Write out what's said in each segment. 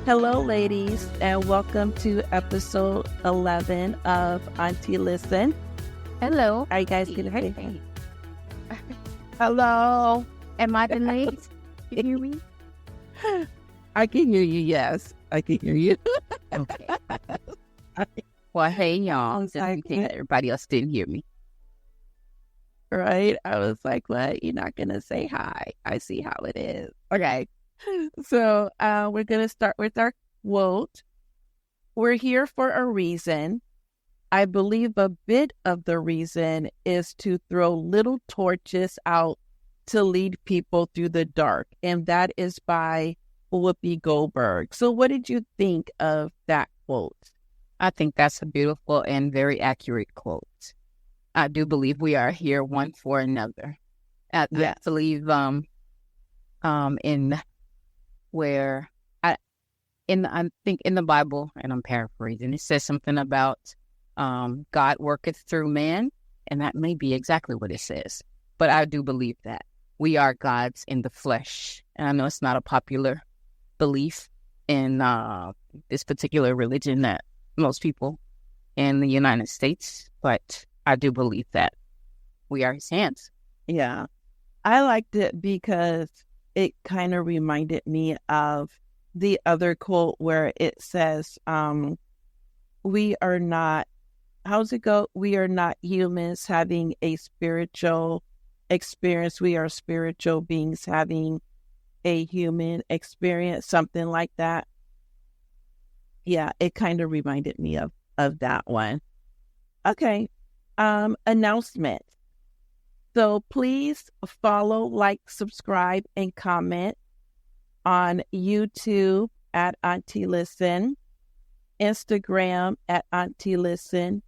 Hello, ladies, and welcome to episode 11 of Auntie Listen. Hello. Are you guys getting ready? Hello. Am I delayed? Can you hear me? I can hear you, yes. I can hear you. Okay. Well, hey, y'all. Just in case everybody else didn't hear me. Right? I was like, what? You're not going to say hi. I see how it is. Okay. So we're going to start with our quote. We're here for a reason. I believe a bit of the reason is to throw little torches out to lead people through the dark. And that is by Whoopi Goldberg. So what did you think of that quote? I think that's a beautiful and very accurate quote. I do believe we are here one for another. I believe I think in the Bible, and I'm paraphrasing, it says something about God worketh through man, and that may be exactly what it says. But I do believe that we are gods in the flesh. And I know it's not a popular belief in this particular religion that most people in the United States, but I do believe that we are his hands. Yeah. I liked it because it kind of reminded me of the other quote where it says, we are not, how's it go? We are not humans having a spiritual experience. We are spiritual beings having a human experience, something like that. Yeah, it kind of reminded me of that one. Okay. Announcement. So please follow, like, subscribe, and comment on YouTube at Auntie Listen, Instagram at Auntie Listen,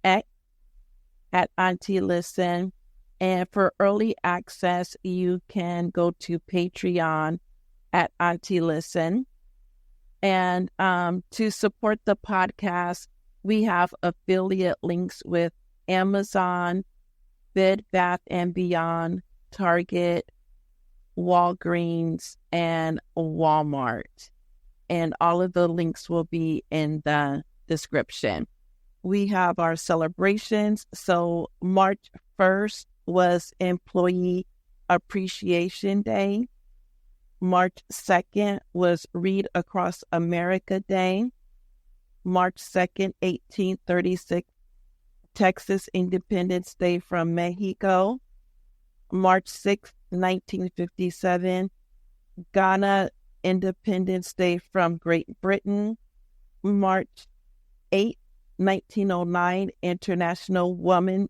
X at Auntie Listen, and for early access, you can go to Patreon at Auntie Listen. And to support the podcast, we have affiliate links with Amazon, Bed Bath & Beyond, Target, Walgreens, and Walmart. And all of the links will be in the description. We have our celebrations. So March 1st was Employee Appreciation Day. March 2nd was Read Across America Day. March 2nd, 1836, Texas Independence Day from Mexico. March 6th, 1957, Ghana Independence Day from Great Britain. March 8th, 1909, International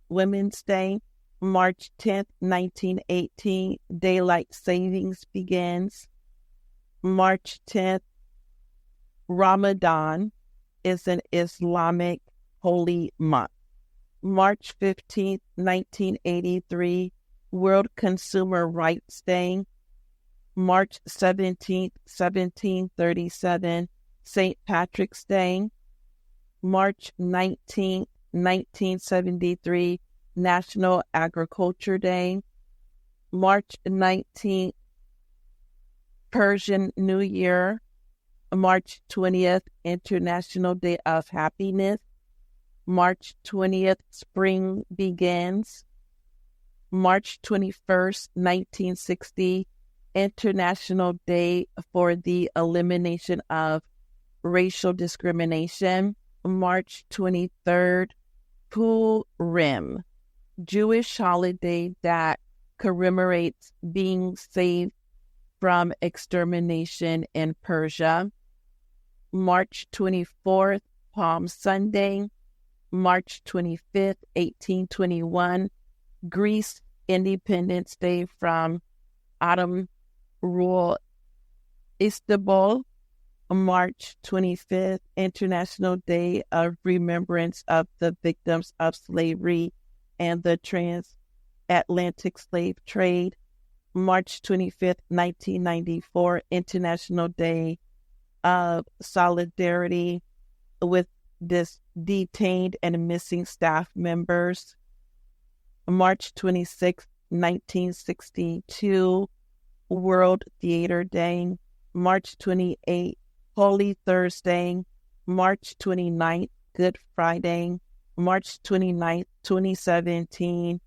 Women's Day. March 10th, 1918, Daylight Savings begins. March 10th, Ramadan is an Islamic holy month. March 15th, 1983, World Consumer Rights Day. March 17th, 1737, St. Patrick's Day. March 19th, 1973, National Agriculture Day. March 19th, Persian New Year. March 20th, International Day of Happiness. March 20th, Spring Begins. March 21st, 1960, International Day for the Elimination of Racial Discrimination. March 23rd, Purim, Jewish holiday that commemorates being saved from extermination in Persia. March 24th, Palm Sunday. March 25th, 1821, Greece Independence Day from Ottoman rule, Istanbul. March 25th, International Day of Remembrance of the Victims of Slavery and the Transatlantic Slave Trade. March 25th, 1994, International Day of Solidarity with detained and missing staff members. March 26th, 1962, World Theater Day. March 28th, Holy Thursday, March 29th, Good Friday, March 29th, 2017,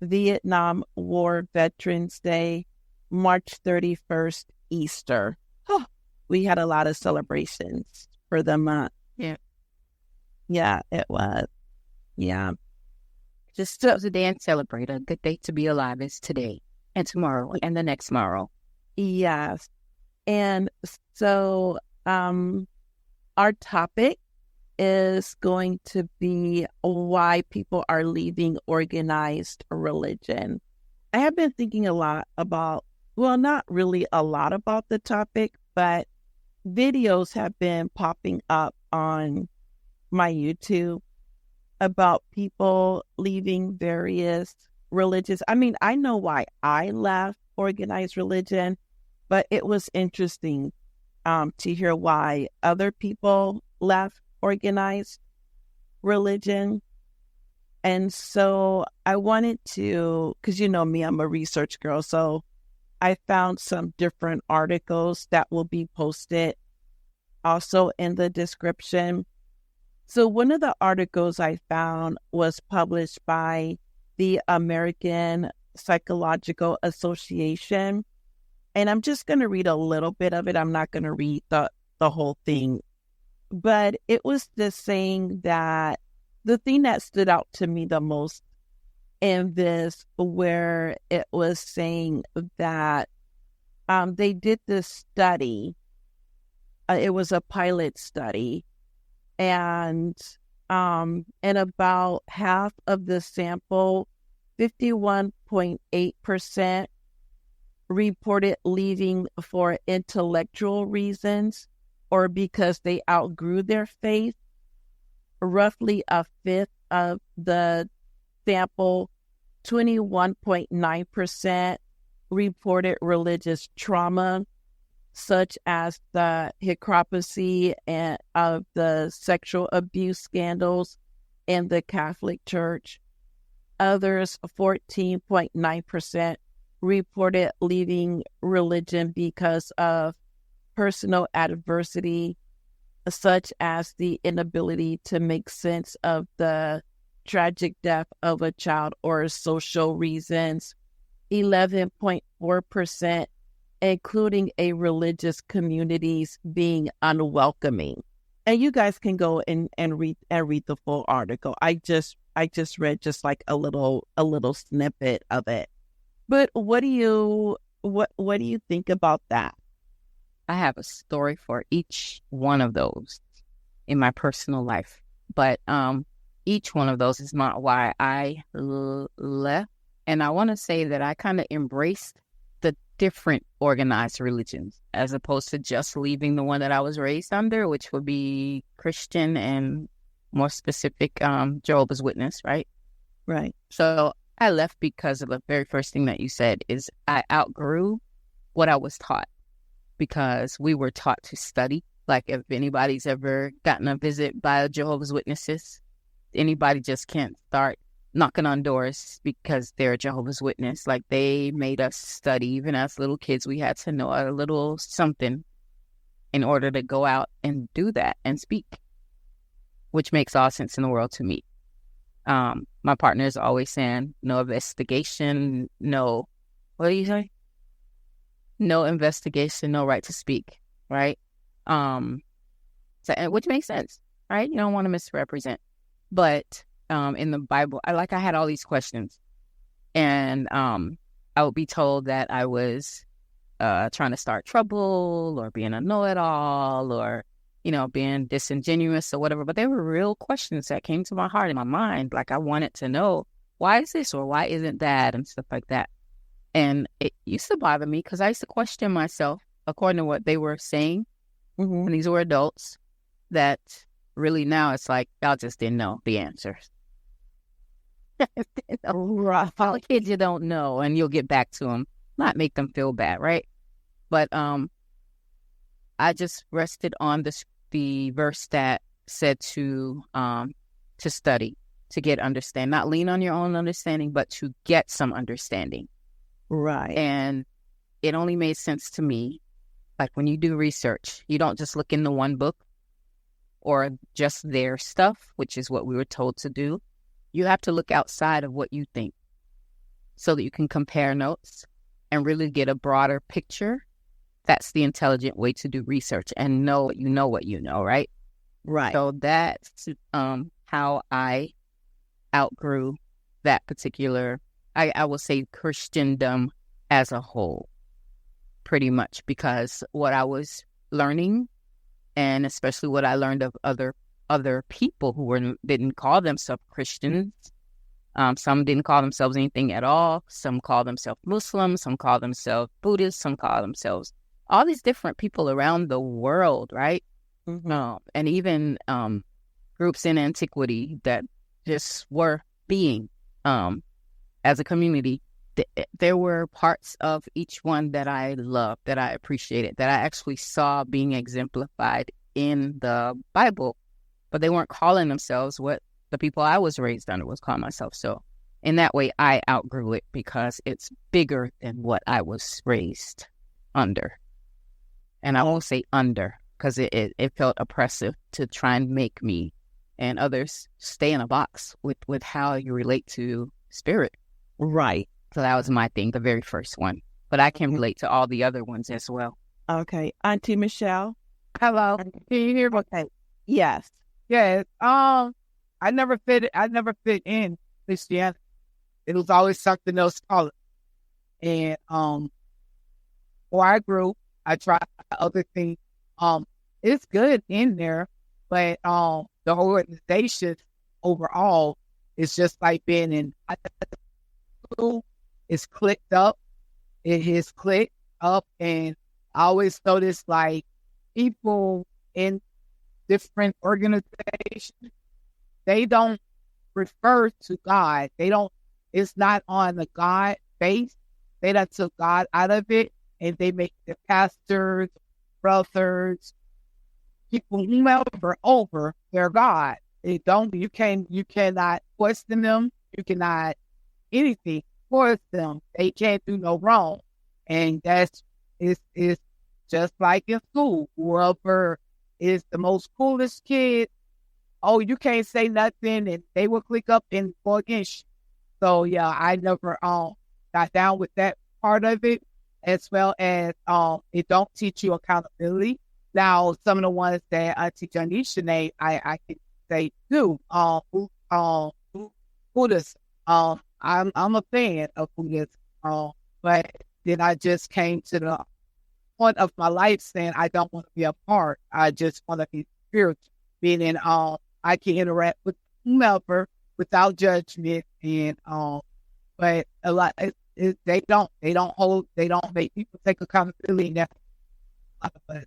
Vietnam War Veterans Day, March 31st, Easter. Oh, we had a lot of celebrations for the month. Yeah. Yeah, it was. Yeah. Just choose a day and celebrate. A good day to be alive is today and tomorrow and the next tomorrow. Yes. And so our topic is going to be why people are leaving organized religion. I have been thinking a lot about, well, not really a lot about the topic, but videos have been popping up on my YouTube about people leaving various religions. I mean, I know why I left organized religion, but it was interesting to hear why other people left organized religion. And so I wanted to, because you know me, I'm a research girl, so I found some different articles that will be posted also in the description. So one of the articles I found was published by the American Psychological Association. And I'm just going to read a little bit of it. I'm not going to read the whole thing. But it was just saying that the thing that stood out to me the most in this, where it was saying that they did this study. It was a pilot study. And about half of the sample, 51.8%, reported leaving for intellectual reasons or because they outgrew their faith. Roughly a fifth of the sample, 21.9%, reported religious trauma, such as the hypocrisy and of the sexual abuse scandals in the Catholic Church. Others, 14.9%, reported leaving religion because of personal adversity, such as the inability to make sense of the tragic death of a child or social reasons. 11.4%, including a religious communities being unwelcoming. And you guys can go and read the full article. I just read just like a little snippet of it. But what do you think about that? I have a story for each one of those in my personal life, but each one of those is not why I left. And I want to say that I kind of embraced the different organized religions as opposed to just leaving the one that I was raised under, which would be Christian and more specific, Jehovah's Witness, right? Right. So I left because of the very first thing that you said is I outgrew what I was taught because we were taught to study. Like if anybody's ever gotten a visit by a Jehovah's Witnesses, anybody just can't start knocking on doors because they're a Jehovah's Witness. Like they made us study. Even as little kids, we had to know a little something in order to go out and do that and speak, which makes all sense in the world to me. My partner is always saying, no investigation, no, what do you say? No investigation, no right to speak, right? So, which makes sense, right? You don't want to misrepresent. But in the Bible, I had all these questions. And I would be told that I was trying to start trouble or being a know-it-all or, being disingenuous or whatever. But they were real questions that came to my heart and my mind. Like I wanted to know, why is this or why isn't that and stuff like that. And it used to bother me because I used to question myself according to what they were saying. Mm-hmm. And these were adults that really now it's like, y'all just didn't know the answers. Right. All the kids you don't know, and you'll get back to them, not make them feel bad, right? But I just rested on the verse that said to study, to get understanding, not lean on your own understanding, but to get some understanding. Right. And it only made sense to me Like when you do research, you don't just look into one book or just their stuff, which is what we were told to do. You have to look outside of what you think so that you can compare notes and really get a broader picture. That's the intelligent way to do research and know what you know, right? Right. So that's how I outgrew that particular, I will say, Christendom as a whole, pretty much, because what I was learning, and especially what I learned of other people who didn't call themselves Christians. Some didn't call themselves anything at all. Some call themselves Muslims. Some call themselves Buddhists. Some call themselves all these different people around the world, right? Mm-hmm. And even groups in antiquity that just were being as a community. There were parts of each one that I loved, that I appreciated, that I actually saw being exemplified in the Bible, but they weren't calling themselves what the people I was raised under was calling myself. So in that way, I outgrew it because it's bigger than what I was raised under. And I won't say under because it felt oppressive to try and make me and others stay in a box with how you relate to spirit. Right. So that was my thing, the very first one. But I can relate to all the other ones as well. Okay. Auntie Michelle? Hello. Can you hear me? Okay. Yes. Yes. I never fit in Christianity. It was always something else called it. And where I grew, I tried other things. It's good in there, but the whole organization overall is just like being in school. It's clicked up. It is clicked up, and I always notice like people in different organizations, they don't refer to God. They don't. It's not on the God base. They done took God out of it, and they make the pastors, brothers, people, whomever over their God. It don't. You cannot question them. You cannot anything towards them. They can't do no wrong, and that's it's just like in school. Whoever is the most coolest kid, oh, you can't say nothing, and they will click up and go against you. So yeah, I never got down with that part of it, as well as it don't teach you accountability. Now, some of the ones that Auntie Janisha named, I can say too. Buddhism. I'm a fan of Buddhism. But then I just came to the point of my life saying I don't want to be a part. I just want to be spiritual, meaning I can interact with whomever without judgment, and but a lot they don't make people take accountability. But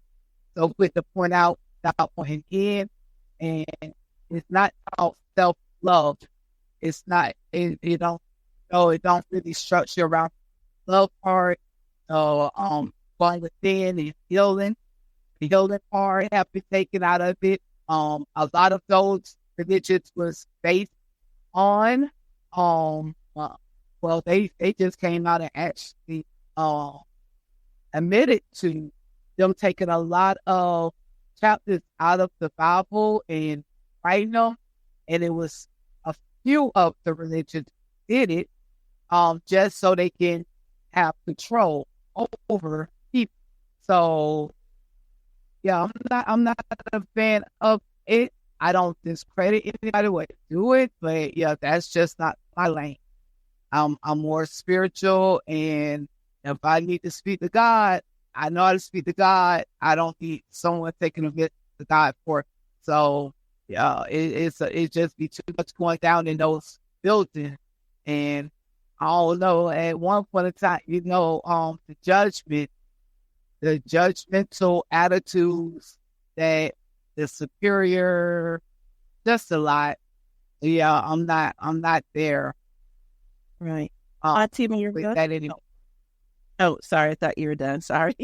so with the point out without pointing in, and it's not about self love. It's not it don't it don't really structure around love part. So going within and healing, the healing part have been taken out of it. A lot of those religions was based on well, they just came out and actually admitted to them taking a lot of chapters out of the Bible and writing them, and it was a few of the religions did it just so they can have control over people. So yeah, I'm not a fan of it. I don't discredit anybody who do it, but yeah, that's just not my lane. I'm more spiritual, and if I need to speak to God, I know how to speak to God. I don't need someone taking a bit to God for it. So yeah, it just be too much going down in those buildings, and I don't know. At one point in time, the judgmental attitudes that the superior, just a lot. Yeah, I'm not there. Right. Auntie Marva. That anymore. Oh, sorry. I thought you were done. Sorry.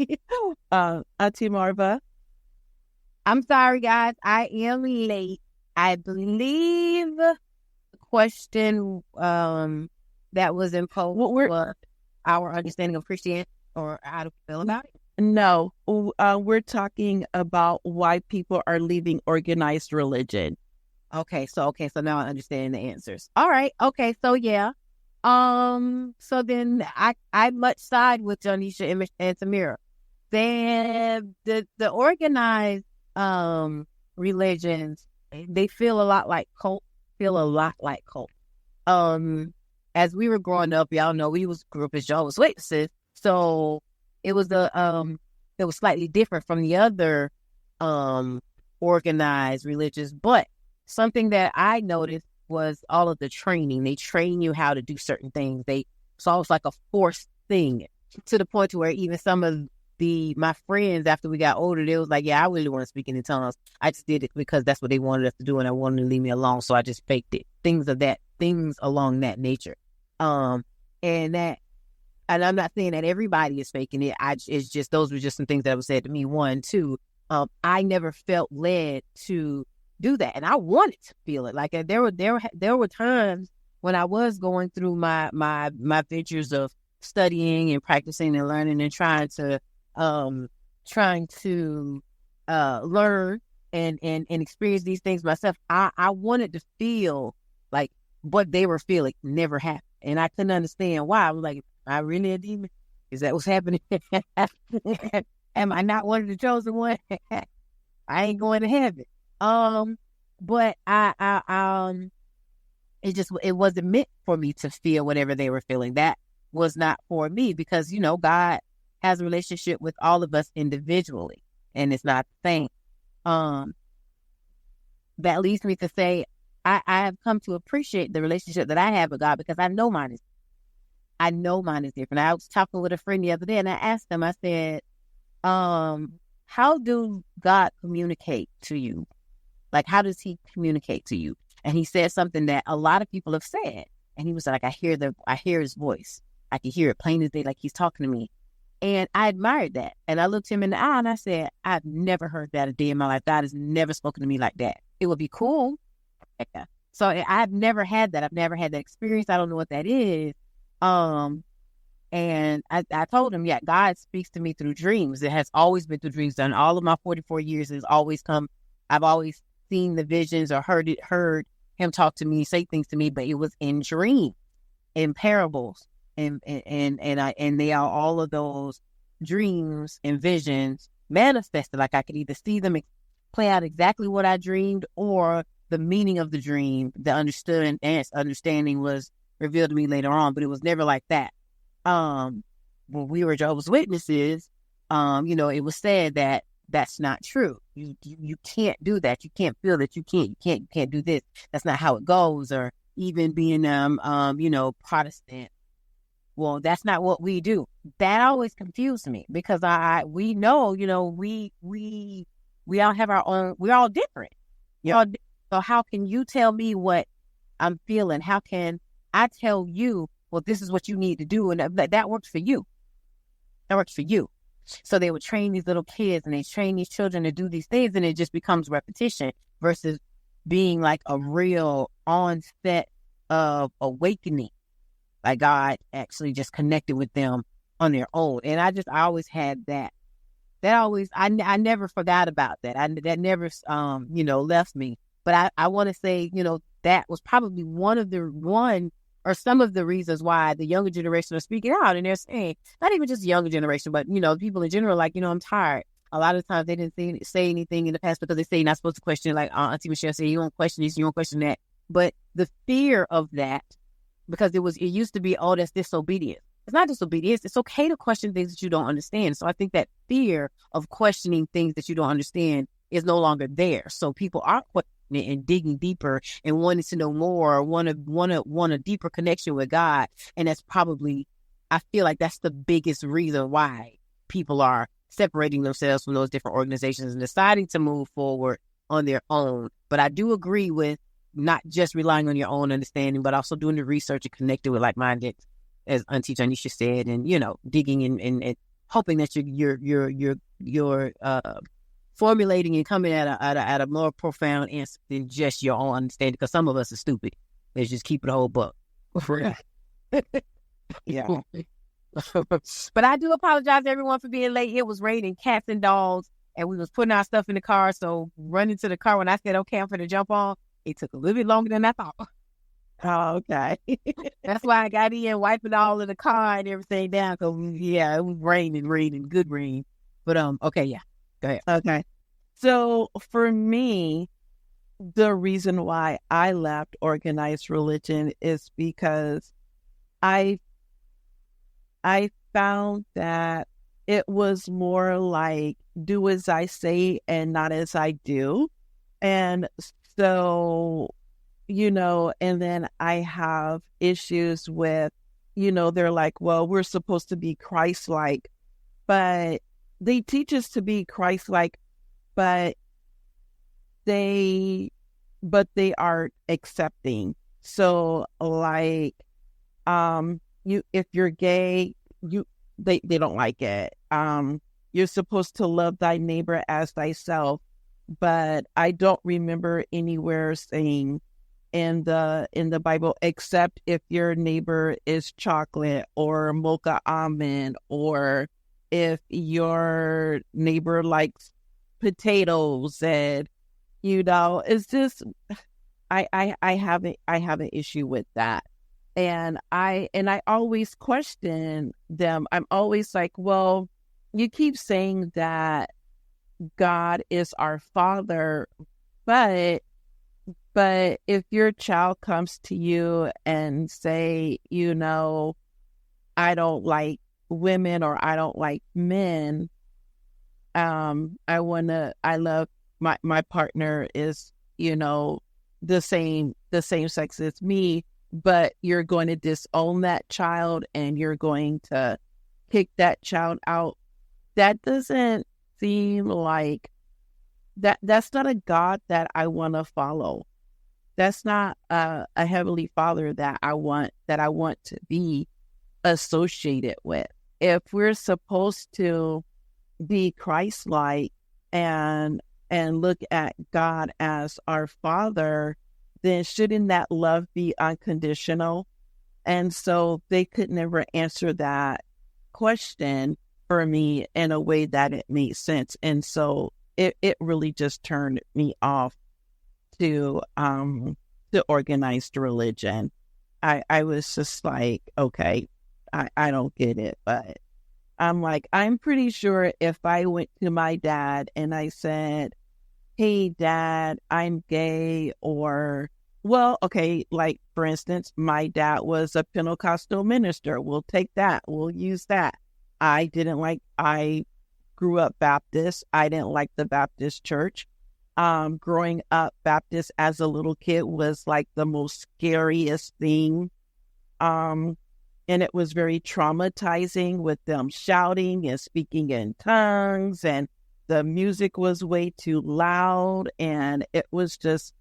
Auntie Marva. I'm sorry, guys. I am late. I believe the question that was imposed was our understanding of Christianity or how to feel about it. No, we're talking about why people are leaving organized religion. Okay, so now I understand the answers. All right, okay, so yeah. So then I much side with Janisha and Tamira. The organized religions, they feel a lot like cult. As we were growing up, y'all know we grew up as Jehovah's Witnesses, so it was it was slightly different from the other organized religions. But something that I noticed was all of the training. They train you how to do certain things. It's almost like a forced thing, to the point to where even some of my friends, after we got older, they was like, yeah, I really want to speak in tongues. I just did it because that's what they wanted us to do, and I wanted to leave me alone, so I just faked it. Things along that nature. And I'm not saying that everybody is faking it. It's just, those were just some things that were said to me. One, two, I never felt led to do that, and I wanted to feel it. Like there were times when I was going through my ventures of studying and practicing and learning and trying to learn and experience these things myself. I wanted to feel like what they were feeling never happened, and I couldn't understand why. I was like, am I really a demon? Is that what's happening? Am I not one of the chosen one? I ain't going to heaven. But it wasn't meant for me to feel whatever they were feeling. That was not for me, because, God has a relationship with all of us individually, and it's not the same. That leads me to say, I have come to appreciate the relationship that I have with God, because I know mine is different. I was talking with a friend the other day, and I asked him, I said, how do God communicate to you? Like, how does he communicate to you? And he said something that a lot of people have said. And he was like, I hear his voice. I can hear it plain as day, like he's talking to me. And I admired that. And I looked him in the eye and I said, I've never heard that a day in my life. God has never spoken to me like that. It would be cool. Yeah. So I've never had that. I've never had that experience. I don't know what that is. And I told him, yeah, God speaks to me through dreams. It has always been through dreams. And all of my 44 years has always come. I've always seen the visions or heard him talk to me, say things to me, but it was in dreams, in parables. And they are all of those dreams and visions manifested. Like I could either see them play out exactly what I dreamed, or the meaning of the dream, the understanding was revealed to me later on, but it was never like that. When we were Jehovah's Witnesses, it was said that that's not true. You can't do that. You can't feel that. You can't do this. That's not how it goes. Or even being Protestant. Well, that's not what we do. That always confused me, because we know, we all have our own. We're all different. So how can you tell me what I'm feeling? How can I tell you, well, this is what you need to do, and that works for you. That works for you. So they would train these little kids, and they train these children to do these things, and it just becomes repetition versus being like a real onset of awakening. Like God actually just connected with them on their own. And I always had that. I never forgot about that. That never, left me. But I want to say, that was probably some of the reasons why the younger generation are speaking out, and they're saying, not even just the younger generation, but, people in general, like, I'm tired. A lot of times they didn't say anything in the past because they say you're not supposed to question, like Auntie Michelle said, you don't question this, you don't question that. But the fear of that, because it used to be, oh, that's disobedience. It's not disobedience. It's okay to question things that you don't understand. So I think that fear of questioning things that you don't understand is no longer there. So people are questioning and digging deeper and wanting to know more, or want a deeper connection with God. And that's probably, I feel like that's the biggest reason why people are separating themselves from those different organizations and deciding to move forward on their own. But I do agree with not just relying on your own understanding, but also doing the research and connecting with like-minded, as Auntie Janisha said, and digging and hoping that you're formulating and coming at a more profound answer than just your own understanding. Because some of us are stupid. Let's just keep it a whole buck. Yeah. But I do apologize to everyone for being late. It was raining cats and dogs, and we was putting our stuff in the car. So running to the car when I said, okay, I'm going to jump on, it took a little bit longer than I thought. Oh, okay. That's why I got in, wiping all of the car and everything down. Cause yeah, it was raining, good rain. But okay, yeah, go ahead. Okay. So for me, the reason why I left organized religion is because I found that it was more like do as I say and not as I do. And so, and then I have issues with, they're like, well, we're supposed to be Christ-like, but they teach us to be Christ-like, but they are accepting. So like, if you're gay, they don't like it. You're supposed to love thy neighbor as thyself, but I don't remember anywhere saying in the Bible, except if your neighbor is chocolate or mocha almond, or if your neighbor likes potatoes, and it's just I have an issue with that. And I always question them. I'm always like, well, you keep saying that God is our Father, but if your child comes to you and say, I don't like women or I don't like men, I love my partner is, the same sex as me, but you're going to disown that child and you're going to kick that child out. That doesn't seem like that's not a God that I want to follow. That's not a heavenly Father that I want to be associated with. If we're supposed to be Christ-like and look at God as our Father, then shouldn't that love be unconditional? And so they could never answer that question for me in a way that it made sense. And so it really just turned me off to organized religion. I was just like, okay, I don't get it. But I'm like, I'm pretty sure if I went to my dad and I said, hey, Dad, I'm gay, or, well, okay, like, for instance, my dad was a Pentecostal minister. We'll take that. We'll use that. I grew up Baptist. I didn't like the Baptist church. Growing up Baptist as a little kid was like the most scariest thing. And it was very traumatizing with them shouting and speaking in tongues, and the music was way too loud, and it was just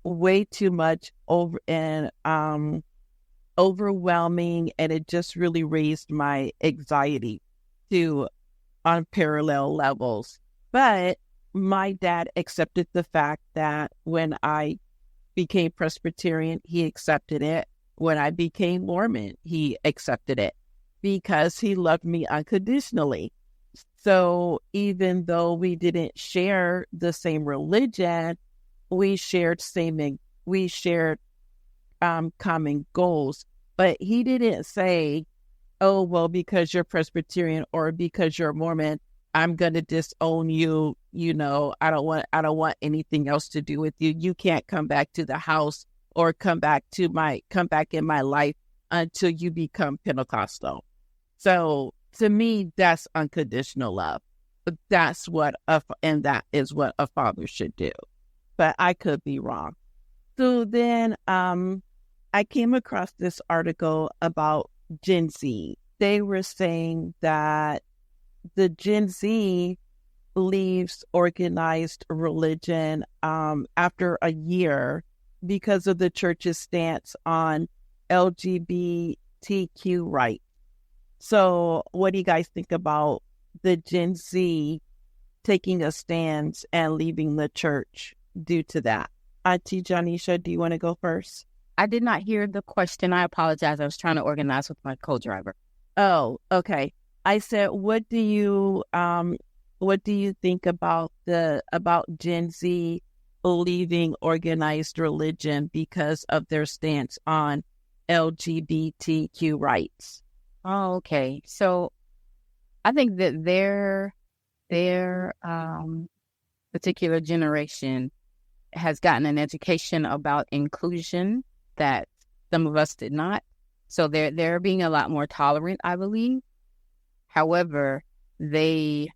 way too much overwhelming, and it just really raised my anxiety to unparalleled levels. But my dad accepted the fact that when I became Presbyterian, he accepted it. When I became Mormon, he accepted it because he loved me unconditionally. So even though we didn't share the same religion, we shared common goals. But he didn't say, oh, well, because you're Presbyterian or because you're Mormon, I'm going to disown you. I don't want anything else to do with you. You can't come back to the house or come back in my life until you become Pentecostal. So to me, that's unconditional love. That is what a father should do. But I could be wrong. So then I came across this article about Gen Z. They were saying that the Gen Z leaves organized religion after a year because of the church's stance on LGBTQ rights. So what do you guys think about the Gen Z taking a stance and leaving the church due to that? Auntie Janisha, do you want to go first? I did not hear the question. I apologize. I was trying to organize with my co-driver. Oh, okay. I said, what do you think about Gen Z leaving organized religion because of their stance on LGBTQ rights? Oh, okay. So I think that their particular generation has gotten an education about inclusion that some of us did not. So they're being a lot more tolerant, I believe. However, they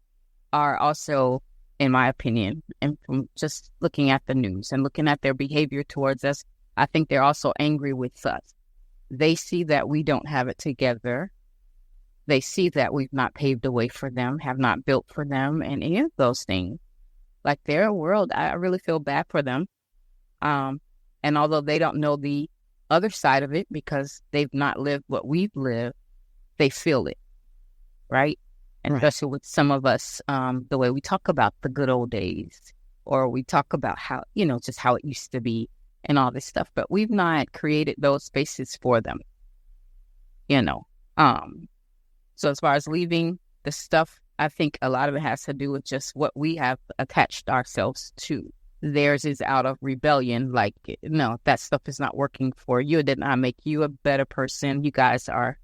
are also, in my opinion, and from just looking at the news and looking at their behavior towards us, I think they're also angry with us. They see that we don't have it together. They see that we've not paved the way for them, have not built for them, and any of those things. Like their world, I really feel bad for them. And although they don't know the other side of it because they've not lived what we've lived, they feel it, right? And Right. especially with some of us, the way we talk about the good old days, or we talk about how, just how it used to be and all this stuff, but we've not created those spaces for them, you know. So as far as leaving the stuff, I think a lot of it has to do with just what we have attached ourselves to. Theirs is out of rebellion. Like, no, that stuff is not working for you. It did not make you a better person. You guys are,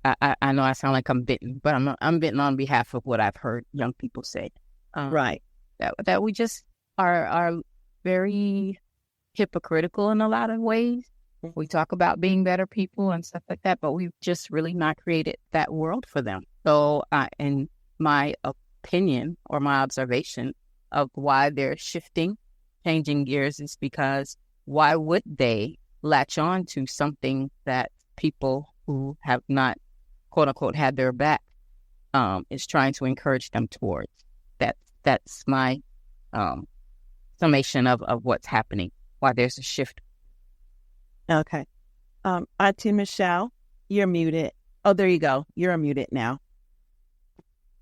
I know I sound like I'm bitten, but I'm bitten on behalf of what I've heard young people say. Right. That we just are very hypocritical in a lot of ways. We talk about being better people and stuff like that, but we've just really not created that world for them. So, in my opinion or my observation of why they're changing gears is because why would they latch on to something that people who have not, quote unquote, had their back is trying to encourage them towards? That's my summation of what's happening, why there's a shift. Okay. Auntie Michelle, you're muted. Oh, there you go. You're unmuted now.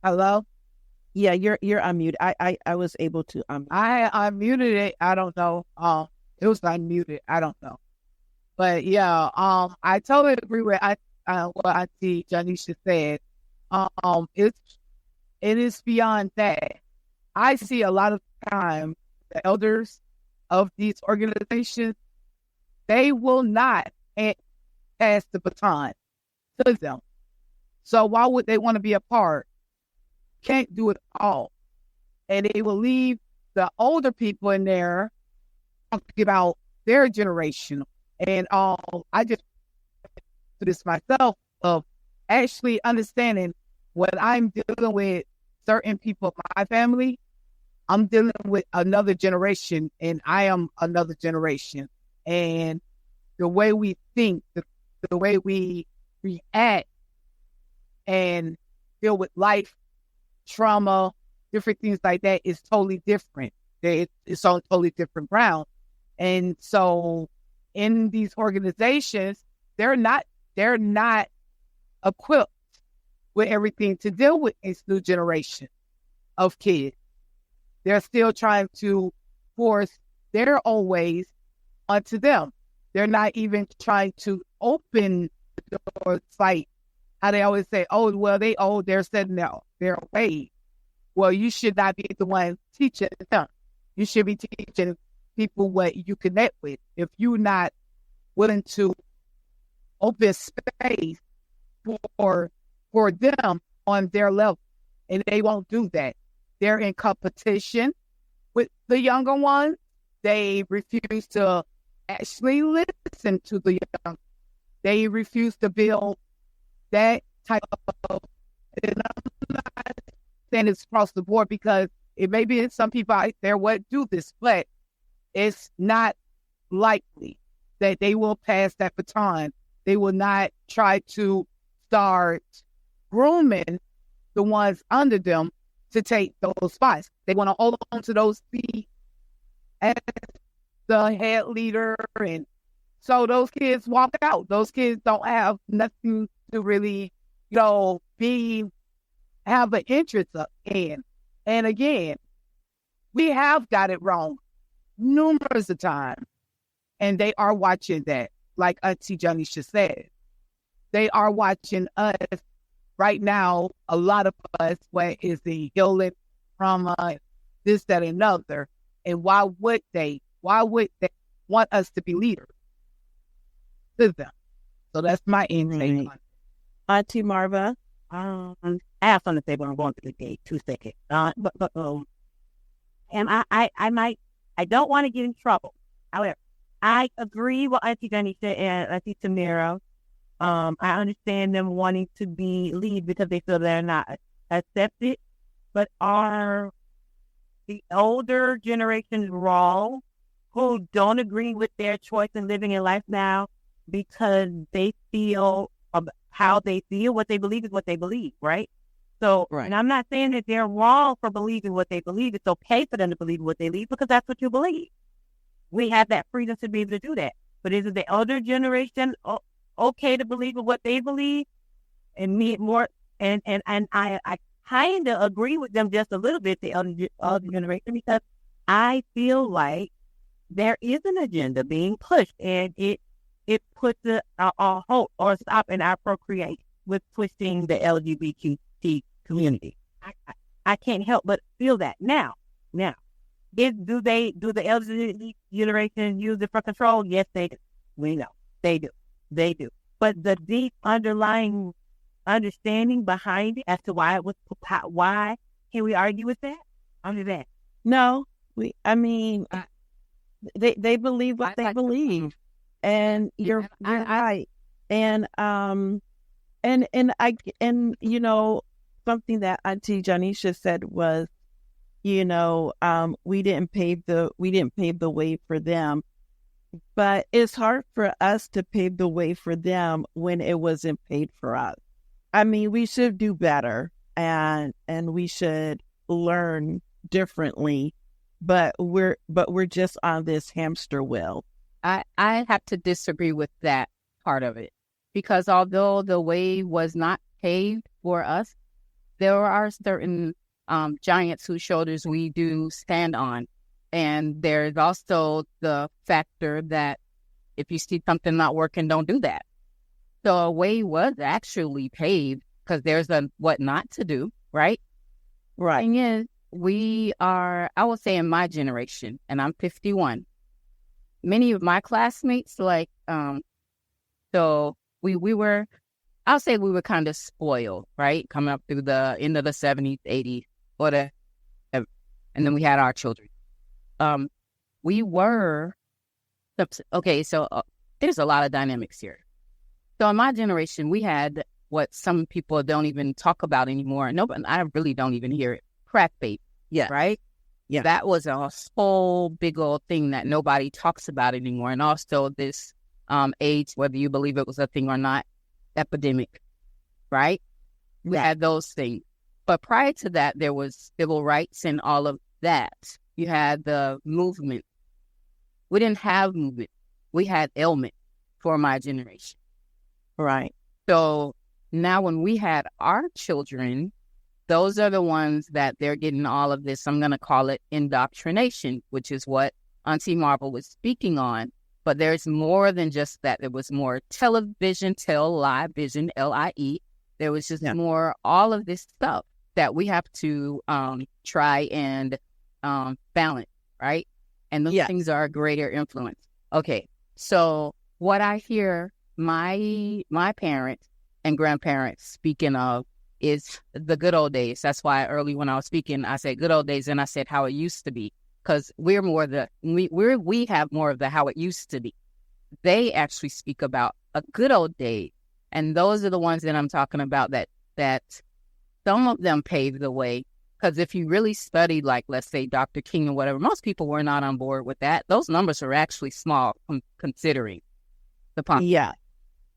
Hello? Yeah, you're unmuted. I was able to unmute. I unmuted it. I don't know. It was unmuted. I don't know. But yeah, I totally agree with what Auntie Janisha said. It is beyond that. I see a lot of time the elders of these organizations, they will not pass the baton to them. So why would they want to be a part? Can't do it all. And they will leave the older people in there talking about their generation. And I just do this myself of actually understanding when I'm dealing with certain people of my family, I'm dealing with another generation and I am another generation. And the way we think, the way we react and deal with life, trauma, different things like that is totally different. It's on totally different ground. And so in these organizations, they're not equipped with everything to deal with this new generation of kids. They're still trying to force their own ways onto them. They're not even trying to open the doors, like how they always say, oh, well, they're setting their ways. Well, you should not be the one teaching them. You should be teaching people what you connect with. If you're not willing to open space for them on their level, and they won't do that. They're in competition with the younger ones. They refuse to actually listen to the young. They refuse to build that type of, and I'm not saying it's across the board because it may be some people out there what do this, but it's not likely that they will pass that baton. They will not try to start grooming the ones under them to take those spots. They want to hold on to those seats as the head leader. And so those kids walk out. Those kids don't have nothing to really, have an interest in. And again, we have got it wrong numerous of times. And they are watching that, like Auntie Janisha said. They are watching us right now, a lot of us, what is the healing, trauma, this, that, and another. And why would they want us to be leaders to them? So that's my intake on it. Auntie Marva? I have something to say, but I'm going to the gate. 2 seconds. And I don't want to get in trouble. However, I agree with Auntie Jenny said and Auntie Tamara. I understand them wanting to be lead because they feel they're not accepted. But are the older generations wrong who don't agree with their choice in living in life now because they feel how they feel, what they believe is what they believe, right? So, and I'm not saying that they're wrong for believing what they believe. It's okay for them to believe what they believe because that's what you believe. We have that freedom to be able to do that. But is it the older generation okay to believe in what they believe and me more? And I kind of agree with them just a little bit, the older generation, because I feel like there is an agenda being pushed, and it puts a halt or stop in our procreation with pushing the LGBT community. I can't help but feel that now. Do the LGBT generation use it for control? Yes, they do. We know they do. But the deep underlying understanding behind it as to why it was, why can we argue with that? Under that, No, they believe what they believe, and you're right. And you know, something that Auntie Janisha said was, you know, we didn't pave the way for them, but it's hard for us to pave the way for them when it wasn't paid for us. I mean, we should do better, and we should learn differently, but we're just on this hamster wheel. I have to disagree with that part of it, because although the way was not paved for us, there are certain giants whose shoulders we do stand on. And there's also the factor that if you see something not working, don't do that. So a way was actually paved because there's a what not to do, right? Right. And yes, we are, I will say in my generation, and I'm 51, many of my classmates, like, so we were, I'll say we were kind of spoiled, right? Coming up through the end of the 70s, 80s, whatever. And then we had our children. We were, okay, so there's a lot of dynamics here. So in my generation, we had what some people don't even talk about anymore. Nobody, I really don't even hear it. Crack baby. Yeah. Right? Yeah. That was a whole big old thing that nobody talks about anymore. And also this AIDS, whether you believe it was a thing or not, epidemic, right? We had those things. But prior to that, there was civil rights and all of that. You had the movement. We didn't have movement. We had ailment for my generation. Right. So now when we had our children, those are the ones that they're getting all of this, I'm going to call it indoctrination, which is what Auntie Marvel was speaking on. But there's more than just that. There was more television, vision, LIE. There was just more, all of this stuff that we have to try and balance, right? And those things are a greater influence. Okay, so what I hear my parents and grandparents speaking of is the good old days. That's why early when I was speaking, I said good old days, and I said how it used to be, because we have more of the how it used to be. They actually speak about a good old day, and those are the ones that I'm talking about. That some of them paved the way. Because if you really study, like, let's say Dr. King or whatever, most people were not on board with that. Those numbers are actually small considering the population. Yeah,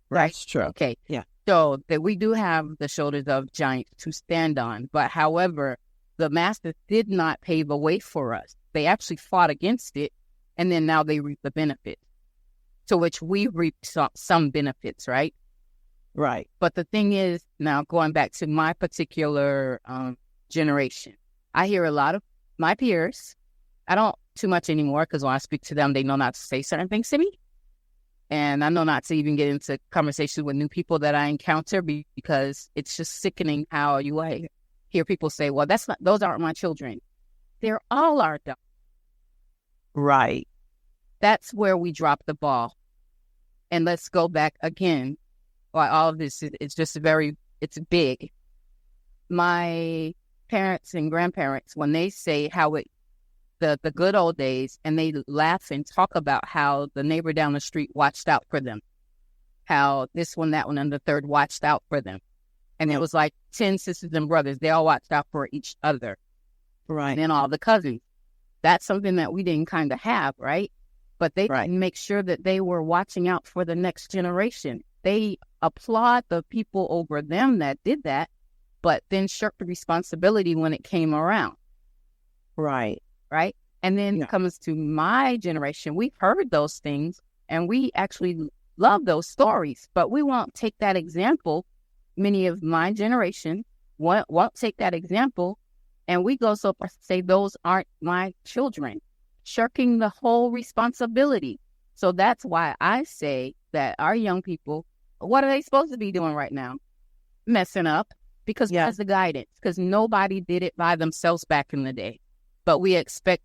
right? That's true. Okay. Yeah. So that we do have the shoulders of giants to stand on. But however, the masters did not pave a way for us. They actually fought against it, and then now they reap the benefits, to which we reap some benefits, right? Right. But the thing is, now going back to my particular generation, I hear a lot of my peers, I don't too much anymore because when I speak to them, they know not to say certain things to me. And I know not to even get into conversations with new people that I encounter because it's just sickening how you hear people say, well, those aren't my children. They're all our daughters. Right. That's where we drop the ball. And let's go back again. Why all of this, it's just it's big. My parents and grandparents, when they say how the good old days, and they laugh and talk about how the neighbor down the street watched out for them, how this one, that one, and the third watched out for them. And it was like 10 sisters and brothers. They all watched out for each other. Right. And then all the cousins. That's something that we didn't kind of have, right? But they didn't make sure that they were watching out for the next generation. They applaud the people over them that did that, but then shirked the responsibility when it came around. Right. Right? And then it comes to my generation. We've heard those things, and we actually love those stories, but we won't take that example. Many of my generation won't take that example, and we go so far as to say those aren't my children, shirking the whole responsibility. So that's why I say that our young people, what are they supposed to be doing right now? Messing up, because that's the guidance, because nobody did it by themselves back in the day. But we expect,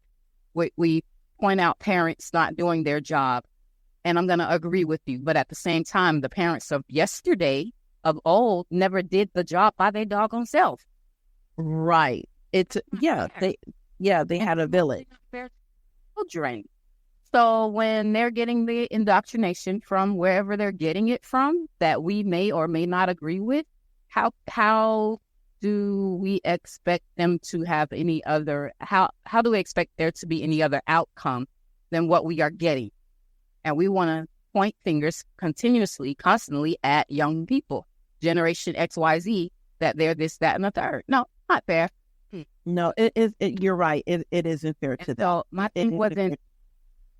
we point out parents not doing their job, and I'm going to agree with you. But at the same time, the parents of yesterday, of old, never did the job by their doggone self. Right. They had a village. Their children. So when they're getting the indoctrination from wherever they're getting it from, that we may or may not agree with, how do we expect them to have any other, how do we expect there to be any other outcome than what we are getting? And we want to point fingers continuously, constantly at young people, Generation XYZ, that they're this, that, and the third. No, not fair. No, you're right. It isn't fair to them. So my thing wasn't,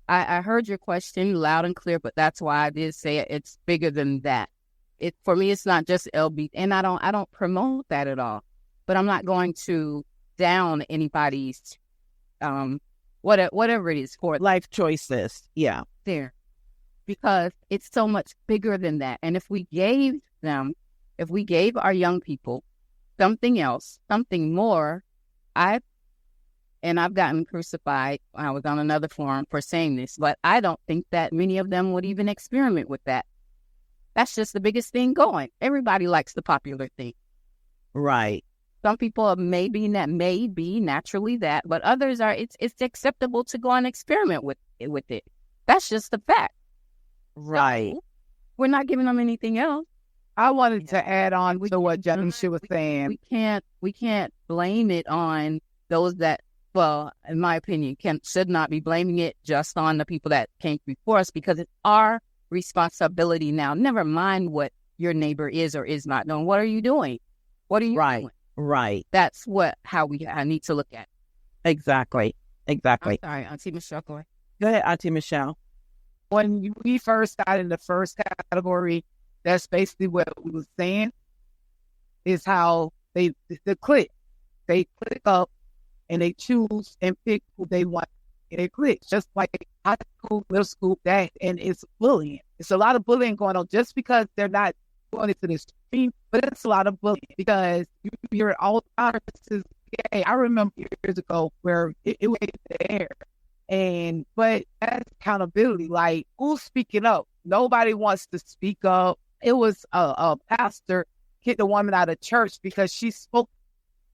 I heard your question loud and clear, but that's why I did say it's bigger than that. For me, it's not just LB, and I don't promote that at all. But I'm not going to down anybody's whatever it is for life choices. Yeah, there, because it's so much bigger than that. And if we gave our young people something else, something more, I've gotten crucified. I was on another forum for saying this, but I don't think that many of them would even experiment with that. That's just the biggest thing going. Everybody likes the popular thing. Right. Some people may be naturally that, but others are, it's acceptable to go and experiment with it. That's just the fact. Right. So, we're not giving them anything else. I wanted to add on to what Janisha was saying. We can't blame it on those that, well, in my opinion, should not be blaming it just on the people that came before us, because it's our responsibility now. Never mind what your neighbor is or is not doing. What are you doing? What are you doing? Right. That's how I need to look at it. Exactly. I'm sorry, Auntie Michelle. Go ahead, Auntie Michelle. When we first started in the first category, that's basically what we were saying, is how they click up and they choose and pick who they want. And they click, just like high school, middle school, that, and it's bullying. It's a lot of bullying going on just because they're not going into this stream, but it's a lot of bullying because you hear all the time. Hey, I remember years ago where it was there. But that's accountability. Like, who's speaking up? Nobody wants to speak up. It was a pastor kicked a woman out of church because she spoke.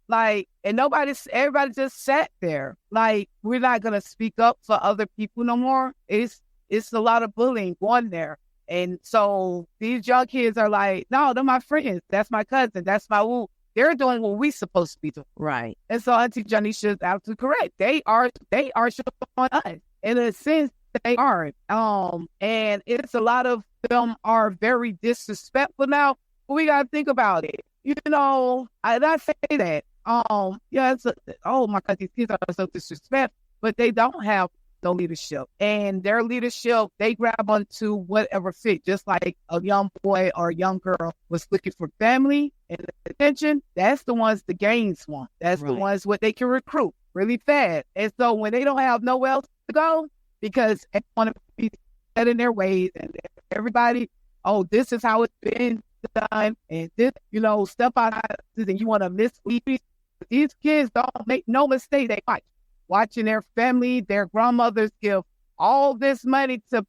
Like, and everybody just sat there. Like, we're not going to speak up for other people no more. It's a lot of bullying going there. And so these young kids are like, no, they're my friends. That's my cousin. That's my woo. They're doing what we're supposed to be doing. Right. And so Auntie Janisha is absolutely correct. They are showing us. In a sense, they are. And it's a lot of them are very disrespectful now. But we got to think about it. You know, I say that. My God, these kids are so disrespectful, but they don't have no leadership. And their leadership, they grab onto whatever fit, just like a young boy or a young girl was looking for family and attention. That's the ones the gangs want. That's the ones what they can recruit really fast. And so when they don't have nowhere else to go, because they want to be set in their ways, and everybody, oh, this is how it's been done, and this, step out and you want to mislead people. These kids don't make no mistake. They watching their family, their grandmothers give all this money to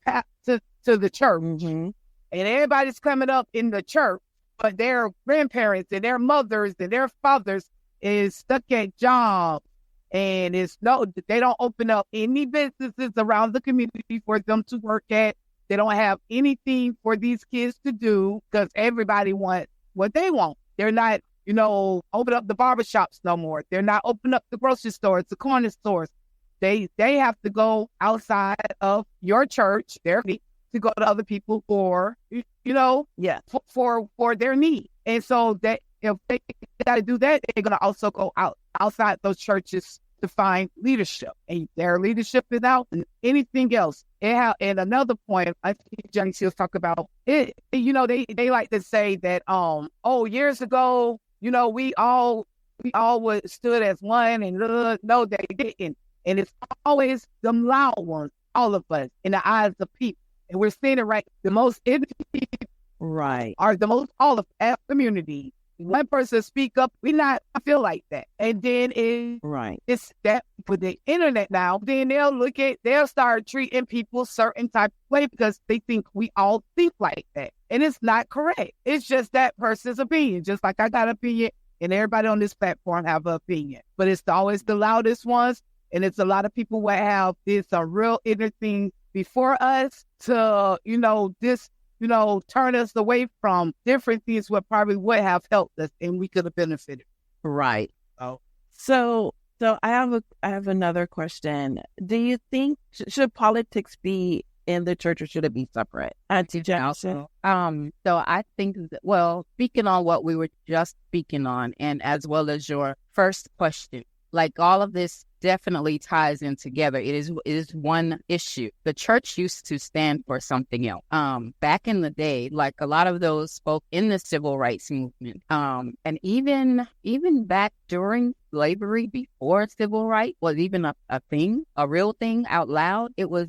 the church, and everybody's coming up in the church, but their grandparents and their mothers and their fathers is stuck at jobs, and they don't open up any businesses around the community for them to work at. They don't have anything for these kids to do because everybody wants what they want. They're not, open up the barbershops no more. They're not open up the grocery stores, the corner stores. They have to go outside of your church, to go to other people for, for their need. And so that if they got to do that, they're going to also go outside those churches to find leadership, and their leadership is out and anything else. And another point, I think Johnny Seals talk about it. They like to say that, years ago, we all stood as one, and no, they didn't. And it's always them loud ones, all of us, in the eyes of people. And we're seeing it right. The most right are the most all of our community. One person speak up, I feel like that. And then it's that with the internet now, then they'll start treating people certain type of way because they think we all think like that. And it's not correct. It's just that person's opinion. Just like I got an opinion and everybody on this platform have an opinion. But it's always the loudest ones. And it's a lot of people who did some real inner things before us to, turn us away from different things what probably would have helped us and we could have benefited. Right. So I have another question. Do you think should politics be in the church or should it be separate? Auntie Jackson. So I think speaking on what we were just speaking on, and as well as your first question, like all of this definitely ties in together. It is one issue. The church used to stand for something else. Back in the day, like a lot of those spoke in the civil rights movement. And even back during slavery, before civil rights was even a thing, a real thing out loud, it was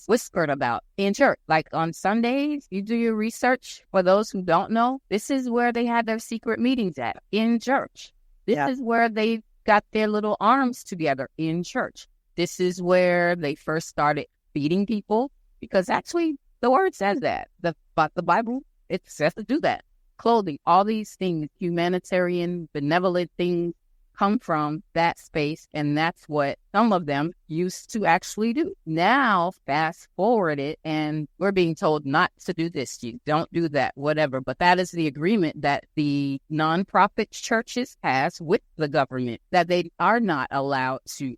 whispered about in church. Like on Sundays, you do your research. For those who don't know, this is where they had their secret meetings at, in church. This is where they got their little arms together, in church. This is where they first started feeding people, because actually the word says that. But the Bible, it says to do that. Clothing, all these things, humanitarian, benevolent things come from that space, and that's what some of them used to actually do. Now, fast forward it, and we're being told not to do this, you don't do that, whatever. But that is the agreement that the nonprofit churches has with the government, that they are not allowed to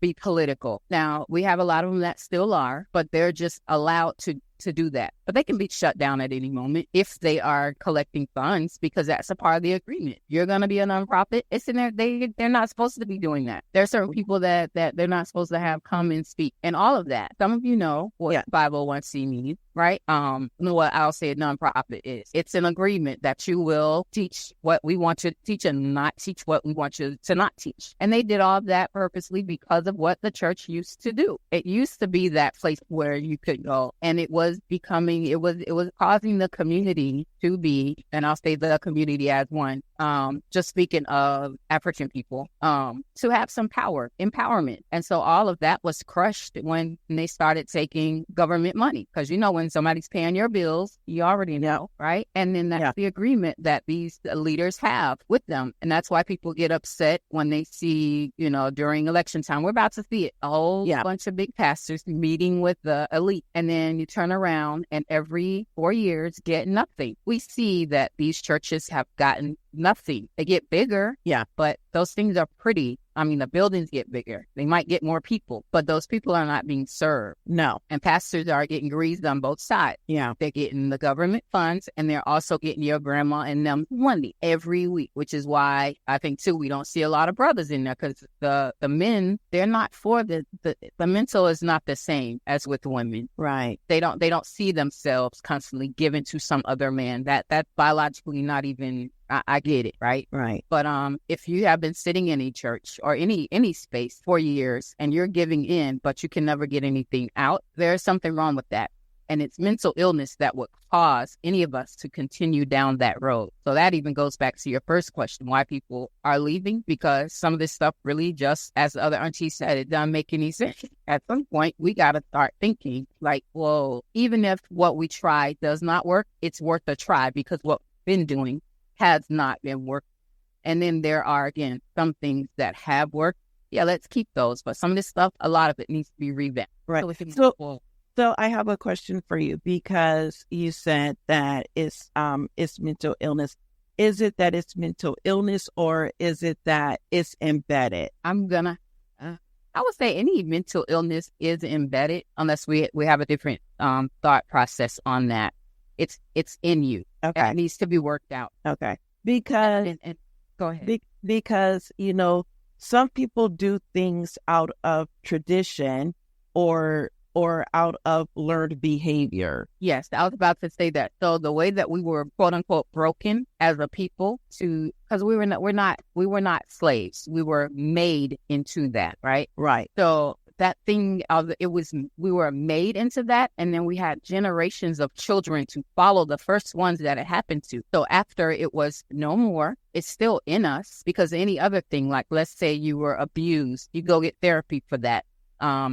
be political. Now, we have a lot of them that still are, but they're just allowed to do that. But they can be shut down at any moment if they are collecting funds, because that's a part of the agreement. You're going to be a nonprofit. It's in there. They're not supposed to be doing that. There are certain people that they're not supposed to have come and speak, and all of that. Some of you know what 501c means, right? What I'll say a nonprofit is. It's an agreement that you will teach what we want you to teach and not teach what we want you to not teach. And they did all of that purposely because of what the church used to do. It used to be that place where you could go, and it was causing the community to be, and I'll say the community as one, just speaking of African people, to have some power, empowerment. And so all of that was crushed when they started taking government money. Because, when somebody's paying your bills, you already know, right? And then that's the agreement that these leaders have with them. And that's why people get upset when they see, during election time, we're about to see it, a whole bunch of big pastors meeting with the elite. And then you turn around and every 4 years get nothing. We see that these churches have gotten nothing. They get bigger, but those things are pretty. I mean, the buildings get bigger. They might get more people, but those people are not being served. No. And pastors are getting greased on both sides. Yeah. They're getting the government funds, and they're also getting your grandma and them money every week, which is why I think, too, we don't see a lot of brothers in there, because the men, they're not for the mental is not the same as with women. Right. They don't see themselves constantly given to some other man. That's biologically not even, I get it, right? Right. But if you have been sitting in a church or any space for years and you're giving in, but you can never get anything out, there's something wrong with that. And it's mental illness that would cause any of us to continue down that road. So that even goes back to your first question, why people are leaving, because some of this stuff really just, as the other auntie said, it doesn't make any sense. At some point, we got to start thinking like, whoa, even if what we try does not work, it's worth a try because what we've been doing has not been working. And then there are, again, some things that have worked. Yeah, let's keep those. But some of this stuff, a lot of it needs to be revamped. Right. So I have a question for you because you said that it's mental illness. Is it that it's mental illness or is it that it's embedded? I would say any mental illness is embedded unless we have a different thought process on that. It's in you. Okay. It needs to be worked out. Okay. Because and go ahead. Because some people do things out of tradition or out of learned behavior. Yes, I was about to say that. So the way that we were quote unquote broken as a people because we were not slaves. We were made into that, right? Right. So that thing we were made into that, and then we had generations of children to follow the first ones that it happened to. So after it was no more, it's still in us because any other thing, like let's say you were abused, you go get therapy for that.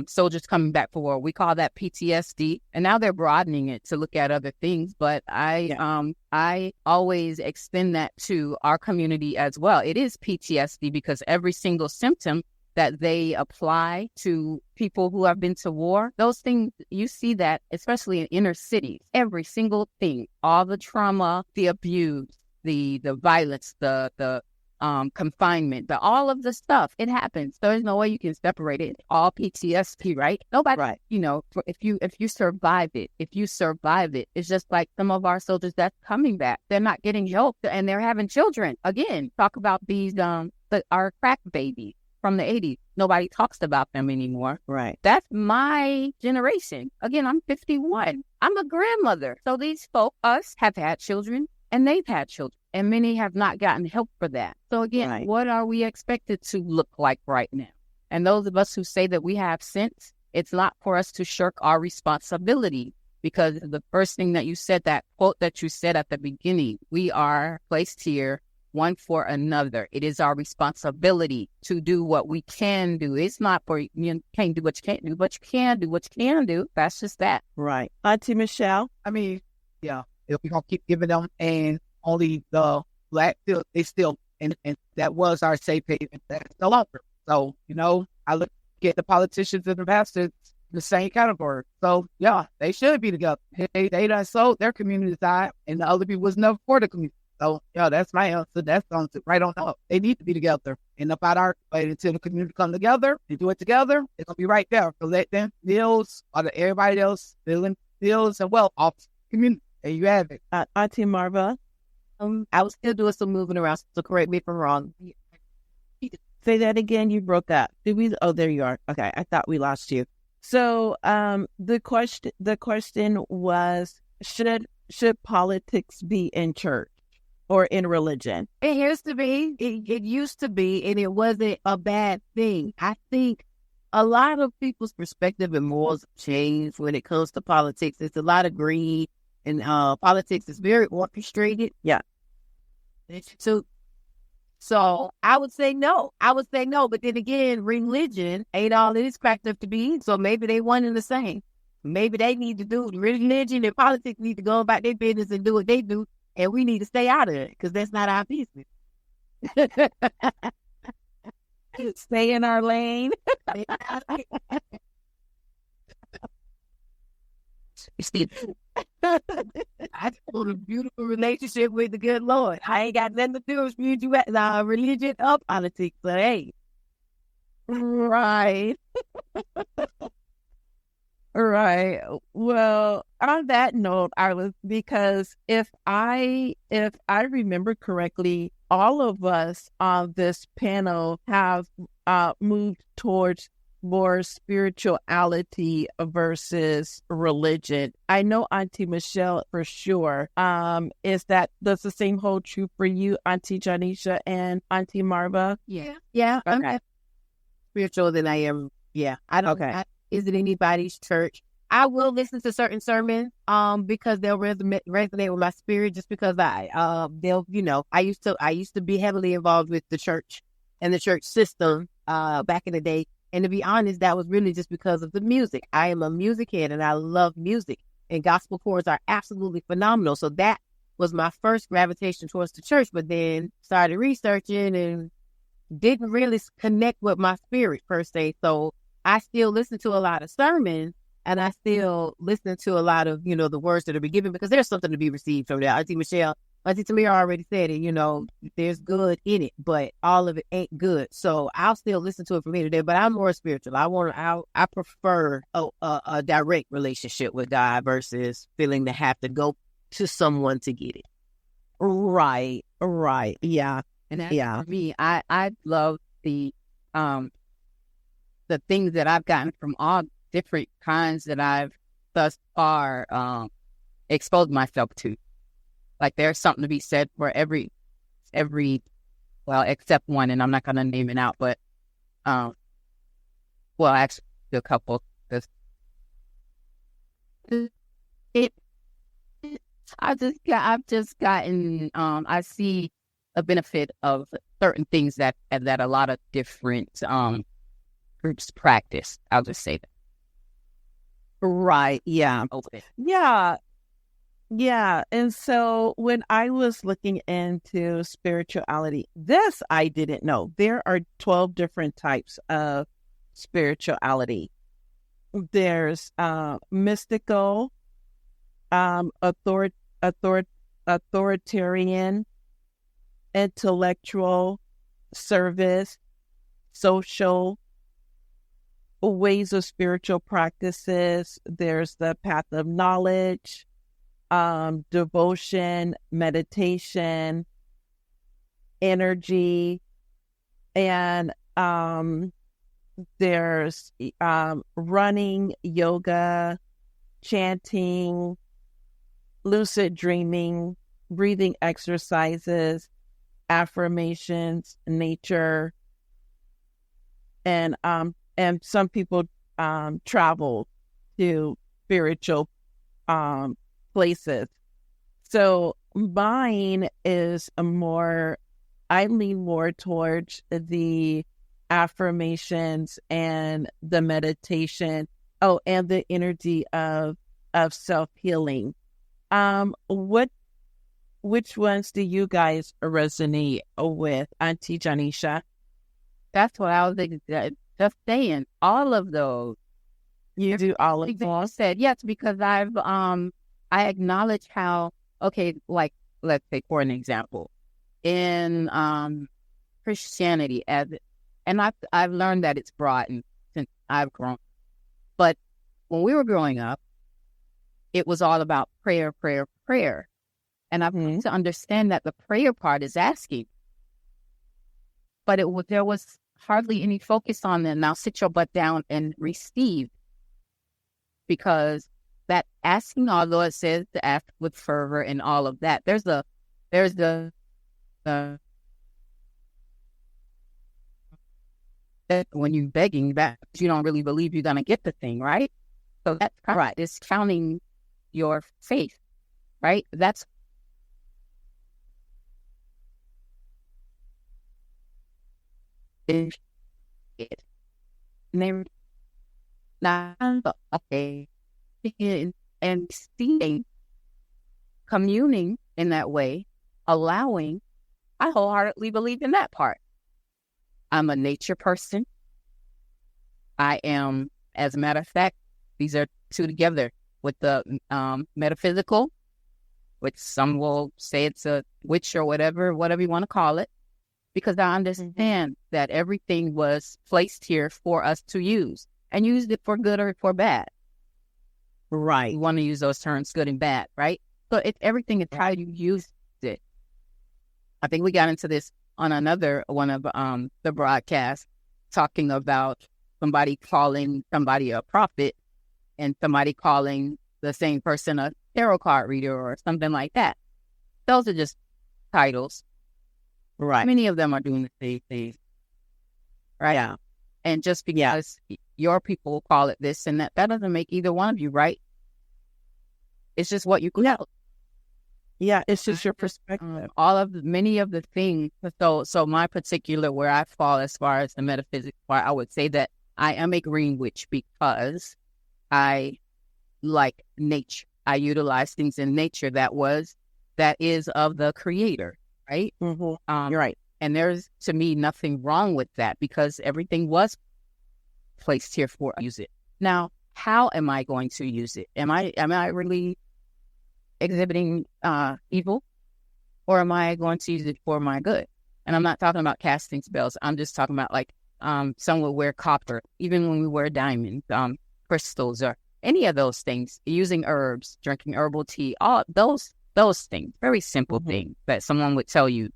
Soldiers coming back for war, we call that PTSD, and now they're broadening it to look at other things. But I always extend that to our community as well. It is PTSD because every single symptom that they apply to people who have been to war, those things, you see that, especially in inner cities, every single thing, all the trauma, the abuse, the violence, the confinement, all of the stuff, it happens. There's no way you can separate it. All PTSD, right? Nobody, right. If you survive it, it's just like some of our soldiers that's coming back. They're not getting help and they're having children. Again, talk about these, our crack babies from the 80s. Nobody talks about them anymore. Right. That's my generation. Again, I'm 51. I'm a grandmother. So these us have had children and they've had children. And many have not gotten help for that. So again, right. What are we expected to look like right now? And those of us who say that we have sense, it's not for us to shirk our responsibility because the first thing that you said, that quote that you said at the beginning, we are placed here one for another. It is our responsibility to do what we can do. It's not for you can't do what you can't do, but you can do what you can do. That's just that. Right. Auntie Michelle? I mean, yeah, if we're going to keep giving them and only the black, and that was our safe haven. That's no longer. So, I look at the politicians and the pastors the same category. So, yeah, they should be together. They done sold their community side, and the other people was never for the community. So, yeah, that's my answer. That's on right on up. They need to be together. And about our way until the community come together and do it together, it's going to be right there. So let them bills, or everybody else billing bills and wealth off the community. And you have it. Auntie Marva? I was still doing some moving around, so correct me if I'm wrong. Say that again. You broke up. Did we? Oh, there you are. Okay, I thought we lost you. So, the question was: should politics be in church or in religion? It used to be. It used to be, and it wasn't a bad thing. I think a lot of people's perspective and morals have changed when it comes to politics. There's a lot of greed, and politics is very orchestrated. Yeah. So I would say no. But then again, religion ain't all it is cracked up to be. So maybe they one and the same. Maybe they need to do religion and politics need to go about their business and do what they do, and we need to stay out of it because that's not our business. Stay in our lane. I want a beautiful relationship with the good Lord. I ain't got nothing to do with religion or politics. But hey, right. Right. Well, on that note, because if I remember correctly, all of us on this panel have moved towards more spirituality versus religion. I know Auntie Michelle for sure. Does the same hold true for you, Auntie Janisha and Auntie Marva? Yeah. Okay. spiritual than I am. Yeah, I don't. Okay. Is it anybody's church? I will listen to certain sermons, because they'll resonate with my spirit. Just because they'll, I used to be heavily involved with the church and the church system, back in the day. And to be honest, that was really just because of the music. I am a music head and I love music, and gospel chords are absolutely phenomenal. So that was my first gravitation towards the church, but then started researching and didn't really connect with my spirit per se. So I still listen to a lot of sermons, and I still listen to a lot of, the words that are being given, because there's something to be received from that. Auntie Tamira already said it, there's good in it, but all of it ain't good. So I'll still listen to it from here to there, but I'm more spiritual. I prefer a direct relationship with God versus feeling to have to go to someone to get it. Right. Yeah. And that's Yeah. for me, I love the things that I've gotten from all different kinds that I've thus far exposed myself to. Like, there's something to be said for every well, except one, and I'm not going to name it out, but well, actually a couple. I've just gotten I see a benefit of certain things that a lot of different groups practice. I'll just say that. Right. Yeah. Okay. Yeah. Yeah. And so when I was looking into spirituality, this I didn't know. There are 12 different types of spirituality. There's mystical, authoritarian, intellectual, service, social, ways of spiritual practices. There's the path of knowledge, devotion, meditation, energy, and there's running, yoga, chanting, lucid dreaming, breathing exercises, affirmations, nature, and some people travel to spiritual places. So mine is I lean more towards the affirmations and the meditation. Oh, and the energy of self-healing. Which ones do you guys resonate with, Auntie Janisha? That's what I was just saying. All of those. You do all of You those? said yes, because I acknowledge how, okay, like, let's say for an example, in Christianity, and I've learned that it's broadened since I've grown. But when we were growing up, it was all about prayer, prayer, prayer. And I've come to understand that the prayer part is asking. But there was hardly any focus on the now sit your butt down and receive. Because that asking, although it says to ask with fervor and all of that, there's the when you're begging that you don't really believe you're going to get the thing, right? So that's right. It's counting your faith, right? That's it. And okay, and seeing, communing in that way, allowing. I wholeheartedly believe in that part. I'm a nature person. I am, as a matter of fact, these are two together with the metaphysical, which some will say it's a witch or whatever you want to call it, because I understand that everything was placed here for us to use and used it for good or for bad. Right. You want to use those terms, good and bad, right? So everything is how you use it. I think we got into this on another one of the broadcasts, talking about somebody calling somebody a prophet and somebody calling the same person a tarot card reader or something like that. Those are just titles. Right. Many of them are doing the same thing. Right? Yeah. And just because your people call it this and that doesn't make either one of you right. It's just what you call it. Yeah, it's just your perspective. Many of the things. So my particular where I fall as far as the metaphysics part, I would say that I am a green witch because I like nature. I utilize things in nature that is of the creator, right? Mm-hmm. You're right. And there's, to me, nothing wrong with that because everything was placed here for use it. Now, how am I going to use it? Am I really exhibiting evil, or am I going to use it for my good? And I'm not talking about casting spells. I'm just talking about like some will wear copper, even when we wear diamonds, crystals, or any of those things. Using herbs, drinking herbal tea, all those things, very simple things that someone would tell you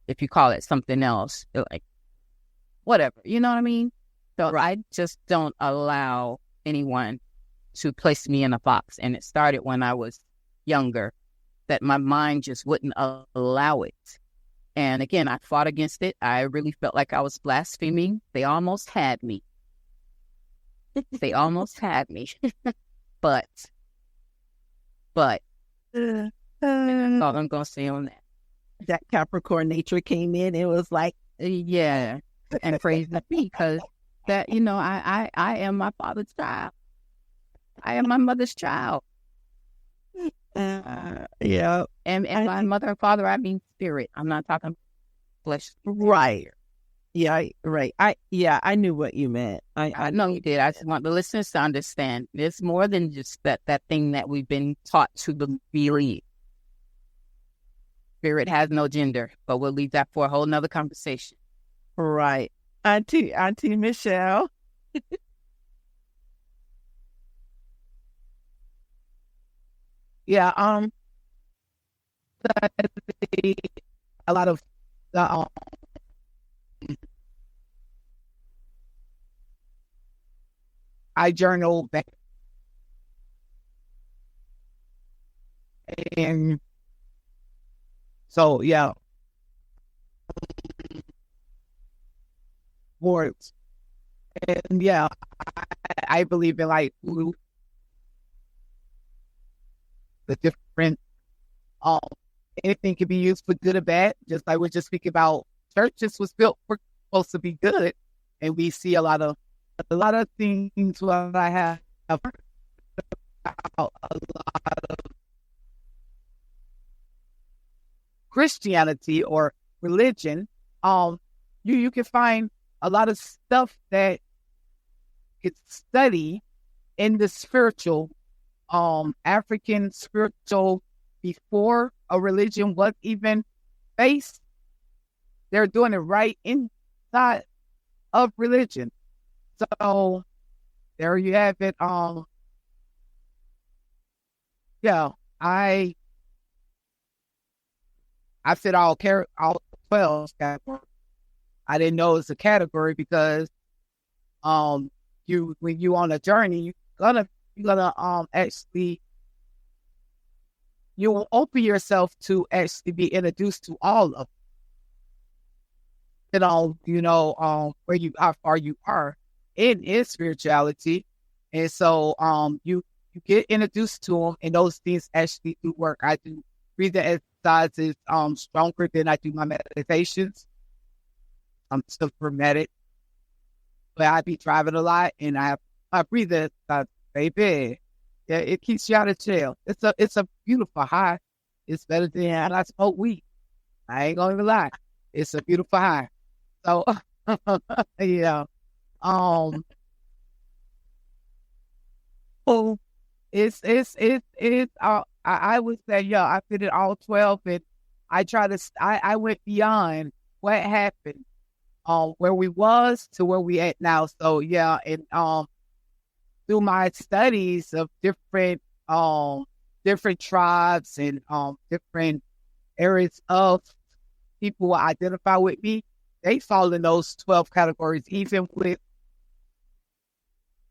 if you call it something else, like whatever, you know what I mean? So I just don't allow anyone to place me in a box. And it started when I was younger, that my mind just wouldn't allow it. And again, I fought against it. I really felt like I was blaspheming. They almost had me. They almost had me. But that's all I'm going to say on that. That Capricorn nature came in. It was like, yeah, and praise be, because that, I am my father's child. I am my mother's child. Yeah. And by mother and father, I mean spirit. I'm not talking flesh. Right. Yeah, right. I knew what you meant. I know you did. I just want the listeners to understand it's more than just that thing that we've been taught to believe. Spirit has no gender, but we'll leave that for a whole nother conversation. Right. Auntie Michelle. Yeah, a lot of I journal back, and so yeah, words, and yeah, I believe in like the different anything can be used for good or bad. Just like we're just speaking about, churches was built for supposed to be good, and we see a lot of things. What I have heard about a lot of Christianity or religion. You can find a lot of stuff that you could study in the spiritual, African spiritual, before a religion was even based. They're doing it right inside of religion. So there you have it. Yeah, I fit all 12 categories. I didn't know it's a category because when you on a journey, you're gonna actually, you will open yourself to actually be introduced to all of them. Where you, how far you are in spirituality. And so you get introduced to them, and those things actually do work. I do breathing exercises stronger than I do my meditations. I'm still hermetic, but I be driving a lot, and I breathe exercise, baby. Yeah, it keeps you out of jail. It's a beautiful high. It's better than I smoke weed. I ain't gonna even lie. It's a beautiful high. So yeah. Oh, it's I would say, yeah, I fitted all 12, and I went beyond what happened, where we was to where we at now. So yeah, and through my studies of different tribes and different areas of people who identify with me, they fall in those 12 categories, even with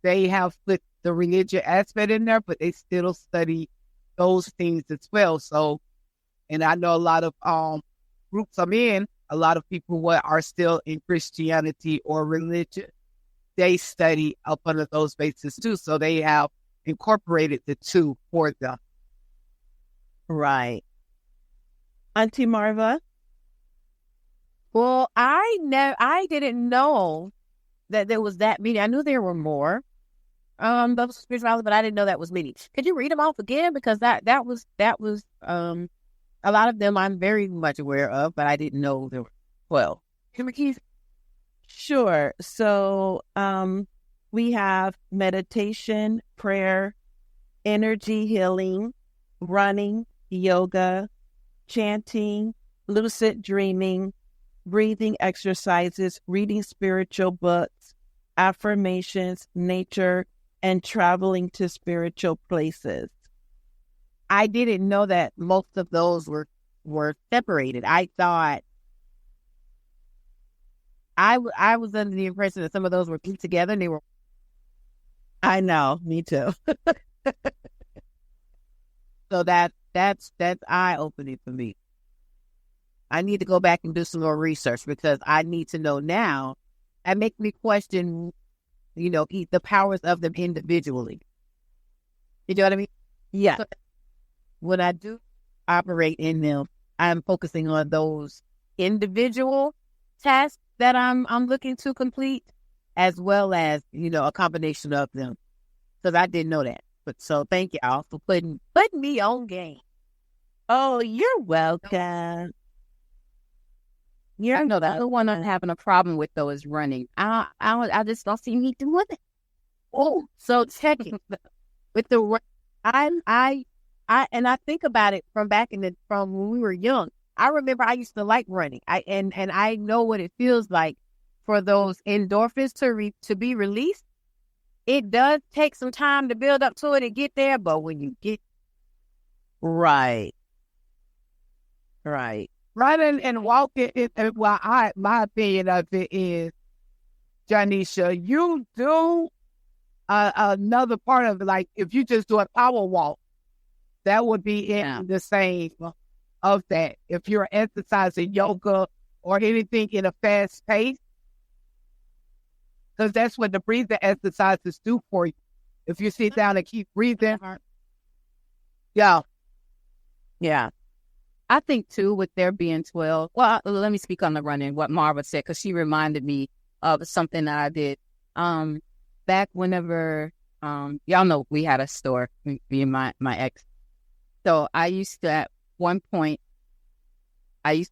they have put the religious aspect in there, but they still study those things as well. So, and I know a lot of groups I'm in, a lot of people are still in Christianity or religion. they study up under those bases too. So they have incorporated the two for them. Right. Auntie Marva? Well, I didn't know that there was that many. I knew there were more those spirituality, but I didn't know that was many. Could you read them off again? Because that was a lot of them I'm very much aware of, but I didn't know there were 12. Sure. So we have meditation, prayer, energy healing, running, yoga, chanting, lucid dreaming, breathing exercises, reading spiritual books, affirmations, nature, and traveling to spiritual places. I didn't know that most of those were separated. I thought I was under the impression that some of those were put together and they were. I know, me too. So that's eye opening for me. I need to go back and do some more research because I need to know now. It makes me question, the powers of them individually. You know what I mean? Yeah. So when I do operate in them, I'm focusing on those individual tasks that I'm looking to complete, as well as a combination of them. Because I didn't know that. But so thank y'all for putting me on game. Oh, you're welcome. I know that the one I'm having a problem with though is running. I just don't see me doing it. Oh, so checking with the I think about it from from when we were young. I remember I used to like running. And I know what it feels like for those endorphins to be released. It does take some time to build up to it and get there, but when you get right. Running and walking, my opinion of it is, Janisha, you do another part of it. Like if you just do a power walk, that would be in the same of that. If you're exercising yoga or anything in a fast pace, because that's what the breathing exercises do for you. If you sit down and keep breathing, yeah. I think too, with there being 12. Well, let me speak on the running. What Marva said, because she reminded me of something that I did back whenever y'all know we had a store, me and my ex. So I used to at one point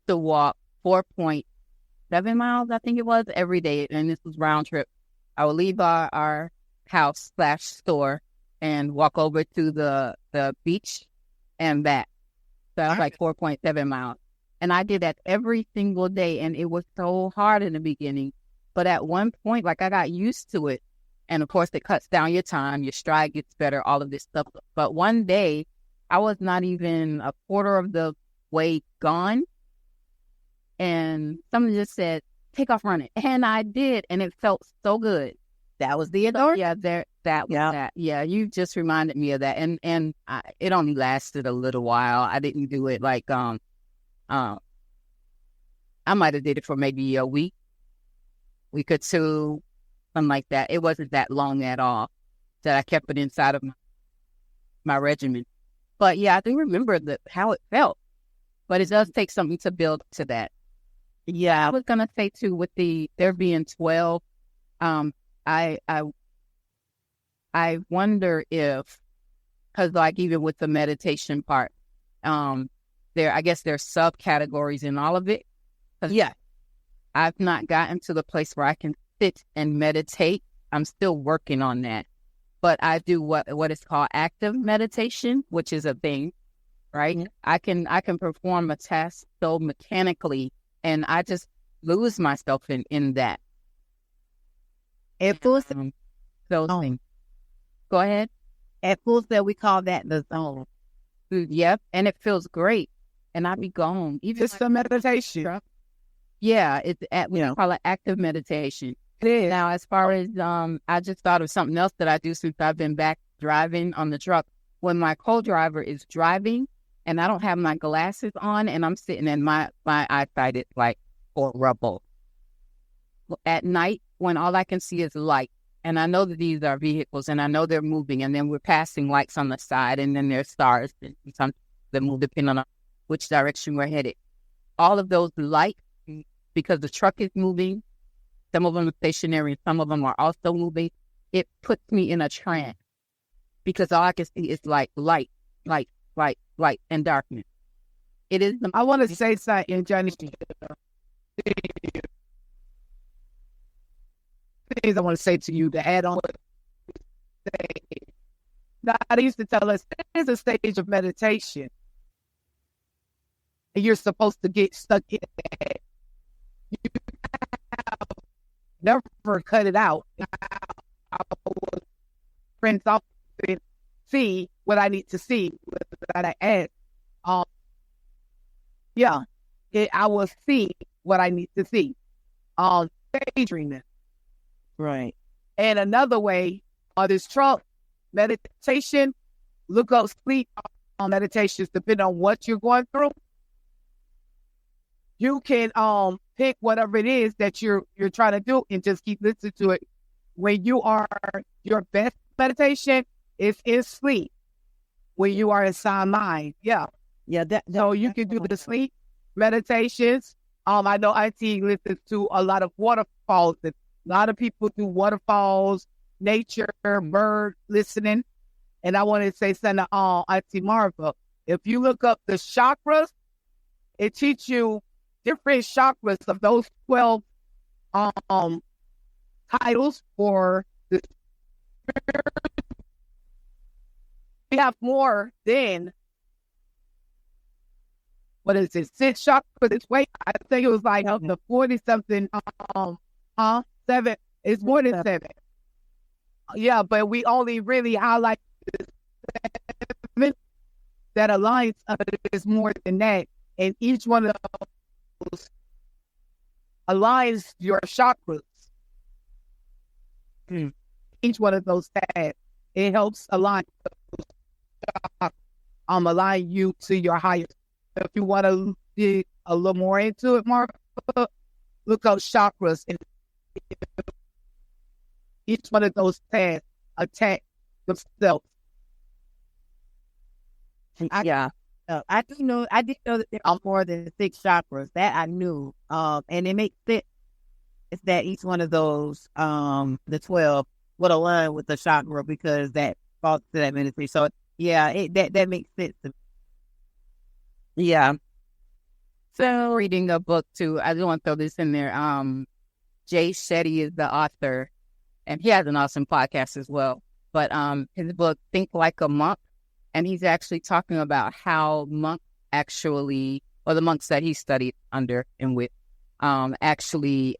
walk 4.7 miles, I think it was, every day, and this was round trip. I would leave our house / store and walk over to the beach and back. So that's like 4.7 miles. And I did that every single day. And it was so hard in the beginning. But at one point, like I got used to it. And of course, it cuts down your time. Your stride gets better, all of this stuff. But one day, I was not even a quarter of the way gone. And someone just said, take off running. And I did. And it felt so good. That was the endorphin. Yeah, that was that. Yeah, you just reminded me of that, and it only lasted a little while. I didn't do it like I might have did it for maybe a week or two, something like that. It wasn't that long at all that I kept it inside of my regimen. But yeah, I do remember how it felt. But it does take something to build to that. Yeah, I was gonna say too, with there being 12. I wonder if, because like even with the meditation part, I guess there's subcategories in all of it. Yeah, I've not gotten to the place where I can sit and meditate. I'm still working on that, but I do what is called active meditation, which is a thing, right? Mm-hmm. I can perform a task so mechanically, and I just lose myself in that. At Full things. Go ahead. At Full Sail, we call that the zone. Yep, and it feels great. And I be gone. Even it's the meditation. Yeah, we call it active meditation. It is. Now, as far as I just thought of something else that I do since I've been back driving on the truck. When my co-driver is driving and I don't have my glasses on and I'm sitting and my eyesight is like horrible. At night, when all I can see is light. And I know that these are vehicles, and I know they're moving, and then we're passing lights on the side, and then there's stars that move depending on which direction we're headed. All of those lights, because the truck is moving, some of them are stationary, some of them are also moving, it puts me in a trance because all I can see is like light, and darkness. It is. I want to say something, Johnny. Things I want to say to you to add on. Now, they used to tell us there's a stage of meditation, and you're supposed to get stuck in that. You never cut it out. Friends often see what I need to see without I ask. I will see what I need to see. Daydreaming. Right. And another way on this truck, meditation, look up sleep on meditations, depending on what you're going through. You can pick whatever it is that you're trying to do and just keep listening to it. When you are your best meditation is in sleep. When you are in sound mind. Yeah. So you can do the sleep meditations. I know Auntie listens to a lot of waterfalls. A lot of people do waterfalls, nature, bird listening. And I want to say something to Auntie Marva. If you look up the chakras, it teaches you different chakras of those 12 titles for the we have more than what is it, 6 chakras this way. I think it was like the 40-something 7. It's more than 7. Yeah, but we only really highlight the 7 that aligns is more than that. And each one of those aligns your chakras. Each one of those tabs, it helps align you to your highest. If you want to dig a little more into it, Mark, look up chakras, and each one of those tabs attack themselves. I didn't know that there are more than 6 chakras. That I knew. And it makes sense. It's that each one of those, the 12, would align with the chakra because that falls to that ministry. So yeah, that makes sense to me. Yeah. So reading a book too. I just want to throw this in there. Jay Shetty is the author, and he has an awesome podcast as well. But his book, Think Like a Monk, and he's actually talking about how monks actually, or the monks that he studied under and with, actually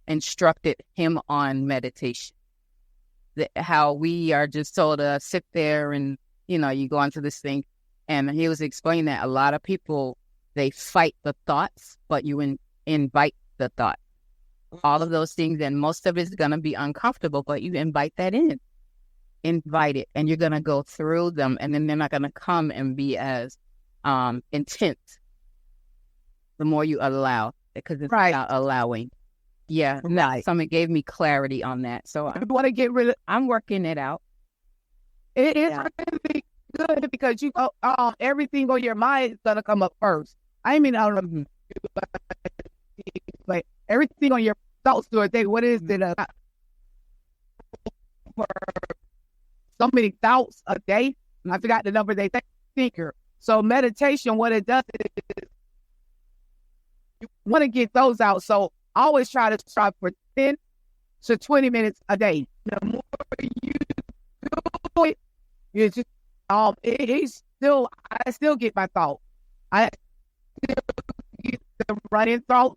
instructed him on meditation. How we are just told to sit there and, you go into this thing. And he was explaining that a lot of people, they fight the thoughts, but you invite the thought. All of those things, and most of it's going to be uncomfortable, but you invite that in. Invite it, and you're going to go through them, and then they're not going to come and be as intense the more you allow, because it's about allowing. Yeah, right. Something gave me clarity on that. So I want to get rid of. I'm working it out. It is really good because you go. Everything on your mind is gonna come up first. I mean, I don't know, like everything on your thoughts to a day. What is it? For so many thoughts a day. I forgot the number they thinker. So meditation, what it does is you want to get those out. So I always try to strive for 10 to 20 minutes a day. The more you do it, you just I still get my thought. I still get the running thought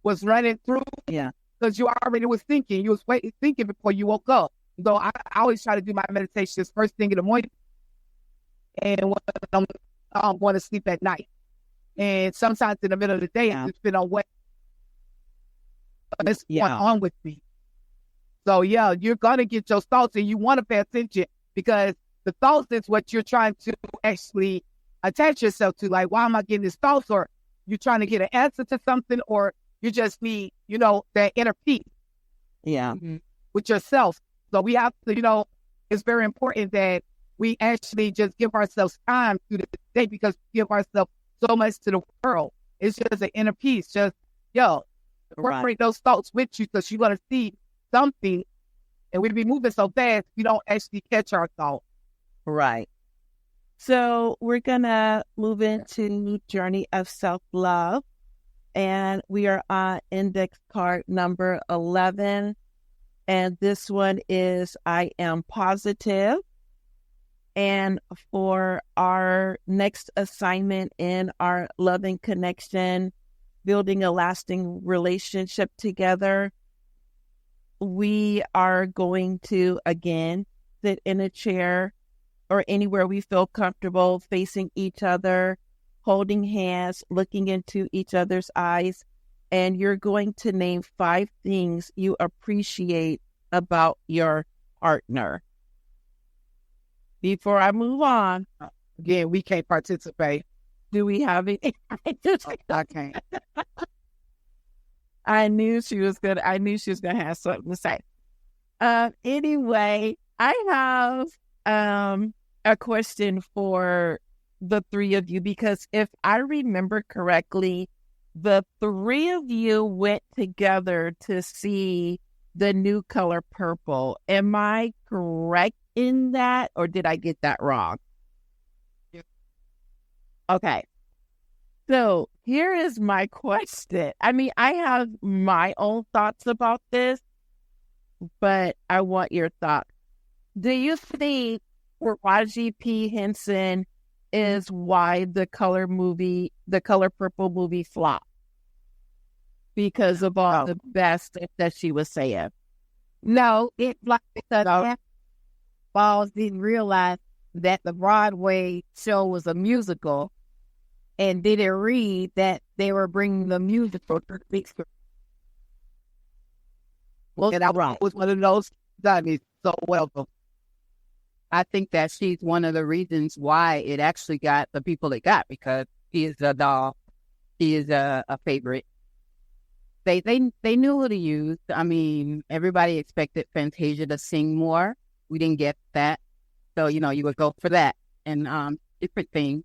was running through. Yeah. Because you already was thinking. You was thinking before you woke up. So I always try to do my meditations first thing in the morning and when I'm going to sleep at night. And sometimes in the middle of the day, it's been on what is going on with me. So yeah, you're going to get your thoughts and you want to pay attention because the thoughts is what you're trying to actually attach yourself to. Like, why am I getting these thoughts? Or you're trying to get an answer to something, or you just need, that inner peace. Yeah. with yourself. So we have to, it's very important that we actually just give ourselves time through the day, because we give ourselves so much to the world. It's just an inner peace. Just, incorporate those thoughts with you, because you're going to see something, and we be moving so fast, we don't actually catch our thoughts. Right. So we're going to move into Journey of Self-Love, and we are on index card number 11. And this one is I Am Positive. And for our next assignment in our loving connection, building a lasting relationship together, we are going to, again, sit in a chair or anywhere we feel comfortable, facing each other, holding hands, looking into each other's eyes. And you're going to name 5 things you appreciate about your partner. Before I move on, again, we can't participate. Do we have it? I can't. I knew she was gonna have something to say. Anyway, I have a question for the 3 of you, because if I remember correctly, the 3 of you went together to see the new color purple. Am I correct in that, or did I get that wrong? Yeah. Okay. So here is my question. I mean, I have my own thoughts about this, but I want your thoughts. Do you think Taraji P. Henson is why the color purple movie flopped? Because of all the bad stuff that she was saying. No, it flopped because Balls didn't realize that the Broadway show was a musical, and didn't read that they were bringing the musical to the big screen. Well, and I was one of those that is so welcome. I think that she's one of the reasons why it actually got the people it got, because she is a doll. She is a favorite. They knew who to use. I mean, everybody expected Fantasia to sing more. We didn't get that. So, you would go for that. And different thing.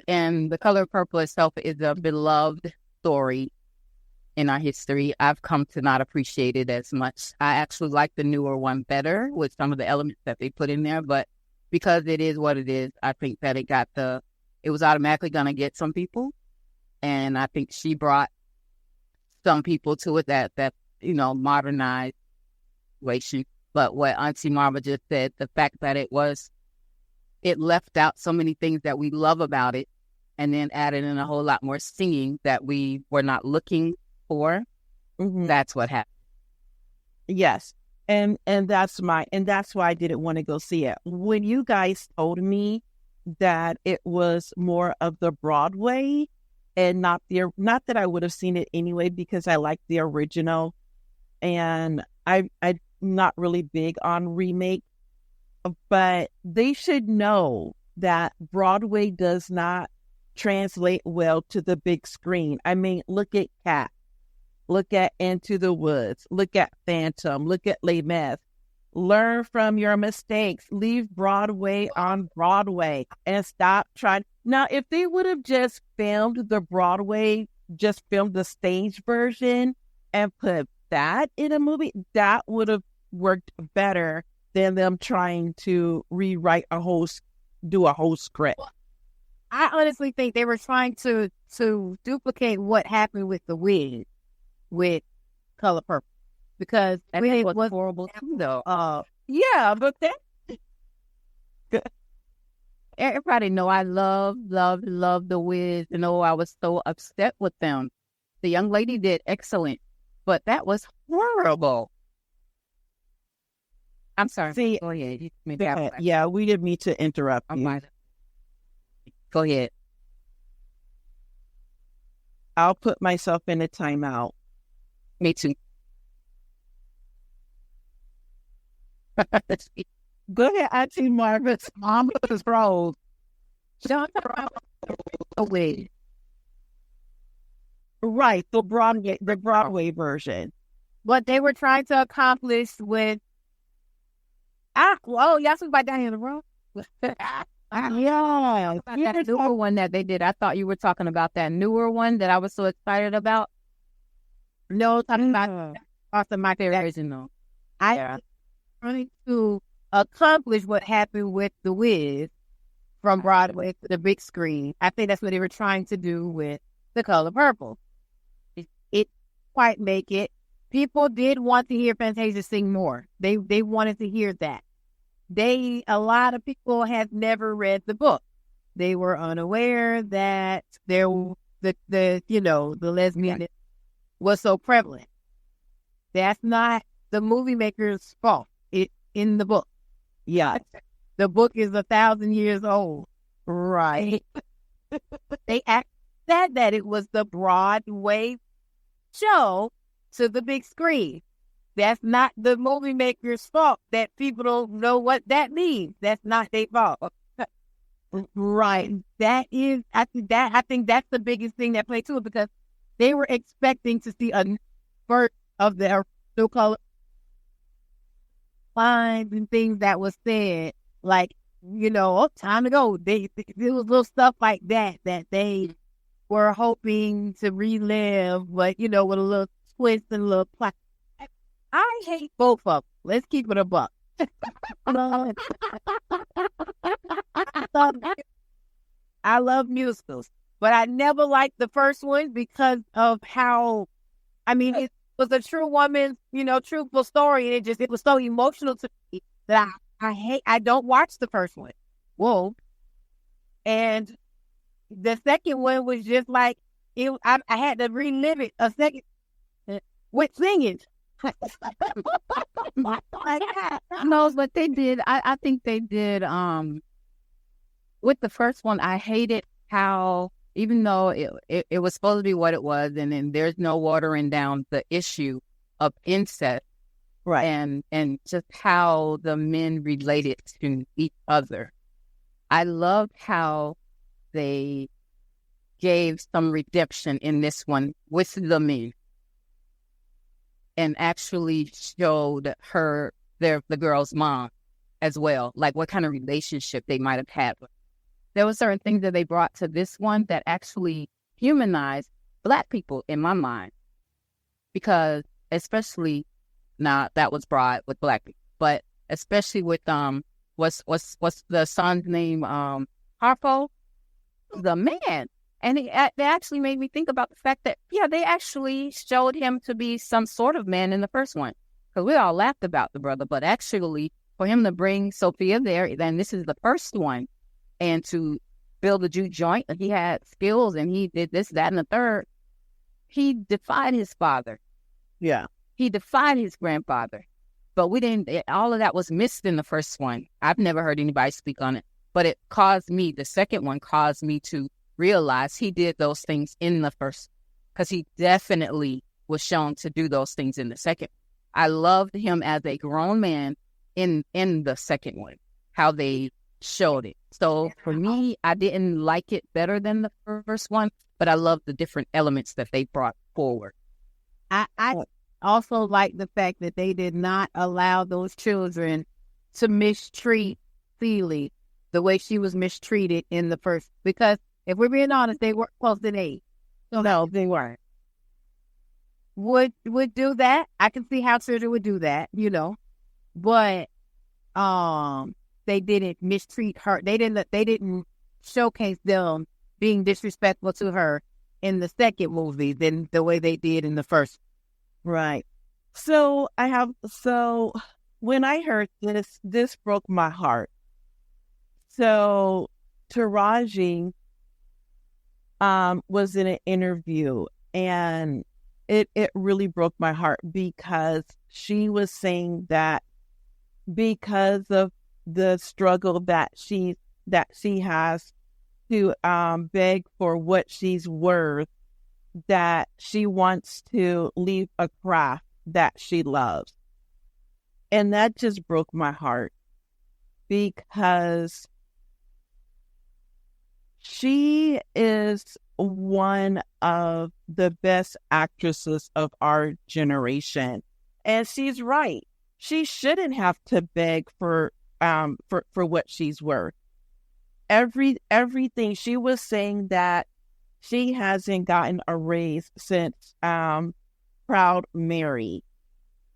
And The Color Purple itself is a beloved story in our history. I've come to not appreciate it as much. I actually like the newer one better with some of the elements that they put in there. But because it is what it is, I think that it was automatically going to get some people. And I think she brought some people to it that modernized situation. But what Auntie Marva just said, the fact that it left out so many things that we love about it, and then added in a whole lot more singing that we were not looking for. Mm-hmm. That's what happened. Yes. And that's why I didn't want to go see it. When you guys told me that it was more of the Broadway and not that I would have seen it anyway, because I like the original, and I'm not really big on remake, but they should know that Broadway does not translate well to the big screen. I mean, look at Cats, look at Into the Woods, look at Phantom, look at Les Mis. Learn from your mistakes. Leave Broadway on Broadway and stop trying. Now, if they would have just filmed the stage version and put that in a movie, that would have worked better than them trying to rewrite do a whole script. I honestly think they were trying to duplicate what happened with the wig with Color Purple, because it was horrible too, though. Yeah, but that everybody know I love the Wiz. I was so upset with them. The young lady did excellent, but that was horrible. I'm sorry. See, go ahead. Yeah, we didn't mean to interrupt you. Go ahead. I'll put myself in a timeout. Me too. Go ahead, Auntie Marva. Mama's Rose. Don't away. Right, the Broadway version. what they were trying to accomplish with y'all talking about Diana Ross? Yeah, about that newer one that they did. I thought you were talking about that newer one that I was so excited about. No, talking about Arthur Michael original. I trying to accomplish what happened with The Wiz from Broadway to the big screen. I think that's what they were trying to do with The Color Purple. It quite make it. People did want to hear Fantasia sing more. They wanted to hear that. A lot of people have never read the book. They were unaware that the lesbian was so prevalent. That's not the movie maker's fault. It's in the book. Yeah. The book is 1,000 years old. Right. They said that it was the Broadway show to the big screen. That's not the movie maker's fault that people don't know what that means. That's not their fault. Right. That is, I think that's the biggest thing that played to it, because they were expecting to see a first of their so-called lines and things that was said, like, time ago. There was little stuff like that they were hoping to relive, but with a little twist and a little plot. I hate both of them. Let's keep it a buck. I love musicals, but I never liked the first one because of how, it was a true woman's, truthful story, and it was so emotional to me that I don't watch the first one. Whoa. And the second one was just like, I had to relive it a second with singing. No, but they did. I think they did. With the first one, I hated how, even though it was supposed to be what it was, and then there's no watering down the issue of incest, right, and just how the men related to each other. I loved how they gave some redemption in this one with the men, and actually showed the girl's mom as well, like what kind of relationship they might have had. There were certain things that they brought to this one that actually humanized Black people in my mind, because especially now that was brought with Black people, but especially with what's the son's name, Harpo, the man. And they actually made me think about the fact that, they actually showed him to be some sort of man in the first one. Because we all laughed about the brother, but actually for him to bring Sophia there, then this is the first one, and to build a juke joint, he had skills and he did this, that, and the third. He defied his father. Yeah. He defied his grandfather. But all of that was missed in the first one. I've never heard anybody speak on it. But the second one caused me to realize he did those things in the first, because he definitely was shown to do those things in the second. I loved him as a grown man in the second one, how they showed it. So for me, I didn't like it better than the first one, but I loved the different elements that they brought forward. I also like the fact that they did not allow those children to mistreat Celie the way she was mistreated in the first, because if we're being honest, they weren't close in age. So no, they weren't. Would do that. I can see how children would do that, but they didn't mistreat her. They didn't showcase them being disrespectful to her in the second movie than the way they did in the first. Right. So when I heard this broke my heart. So Taraji was in an interview, and it really broke my heart, because she was saying that because of the struggle that she has to beg for what she's worth, that she wants to leave a craft that she loves. And that just broke my heart, because she is one of the best actresses of our generation. And she's right. She shouldn't have to beg for what she's worth. Everything she was saying that she hasn't gotten a raise since Proud Mary.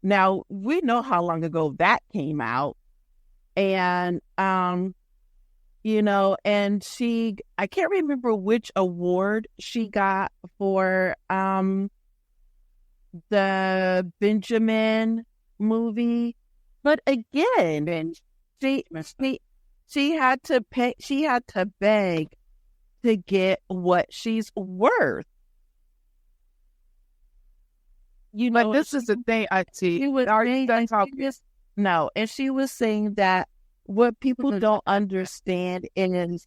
Now we know how long ago that came out, and you know, and I can't remember which award she got for the Benjamin movie, but again, she had to pay. She had to beg to get what she's worth. You know, But this is the thing, Auntie. she was saying, no, and she was saying that what people don't understand is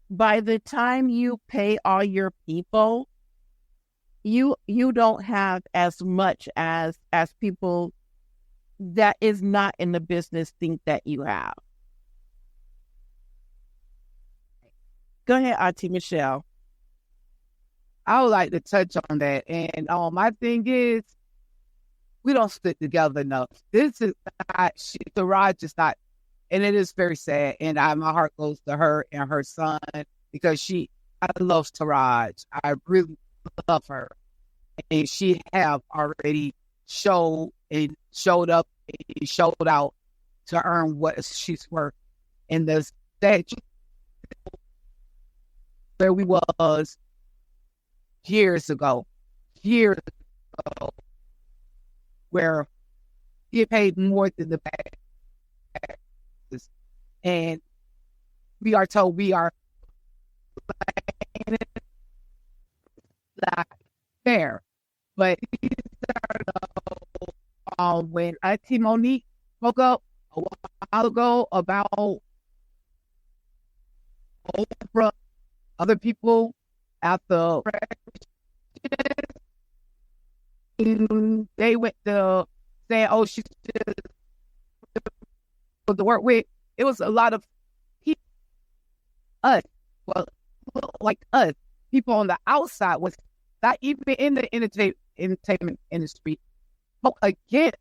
by the time you pay all your people, you don't have as much as people that is not in the business think that you have. Go ahead, Auntie Michelle. I would like to touch on that. And my thing is, we don't stick together enough. This is not, Taraj is not, and it is very sad. And my heart goes to her and her son because I love Taraj. I really love her. And she have already showed up and showed out to earn what she's worth. And the statue where we was years ago, where he paid more than the back. And we are told we are not fair. But when Auntie Monique spoke up a while ago about Oprah, other people at the they went to saying, "Oh, she's just to work with." It was a lot of people, like us, people on the outside was not even in the entertainment industry. But again,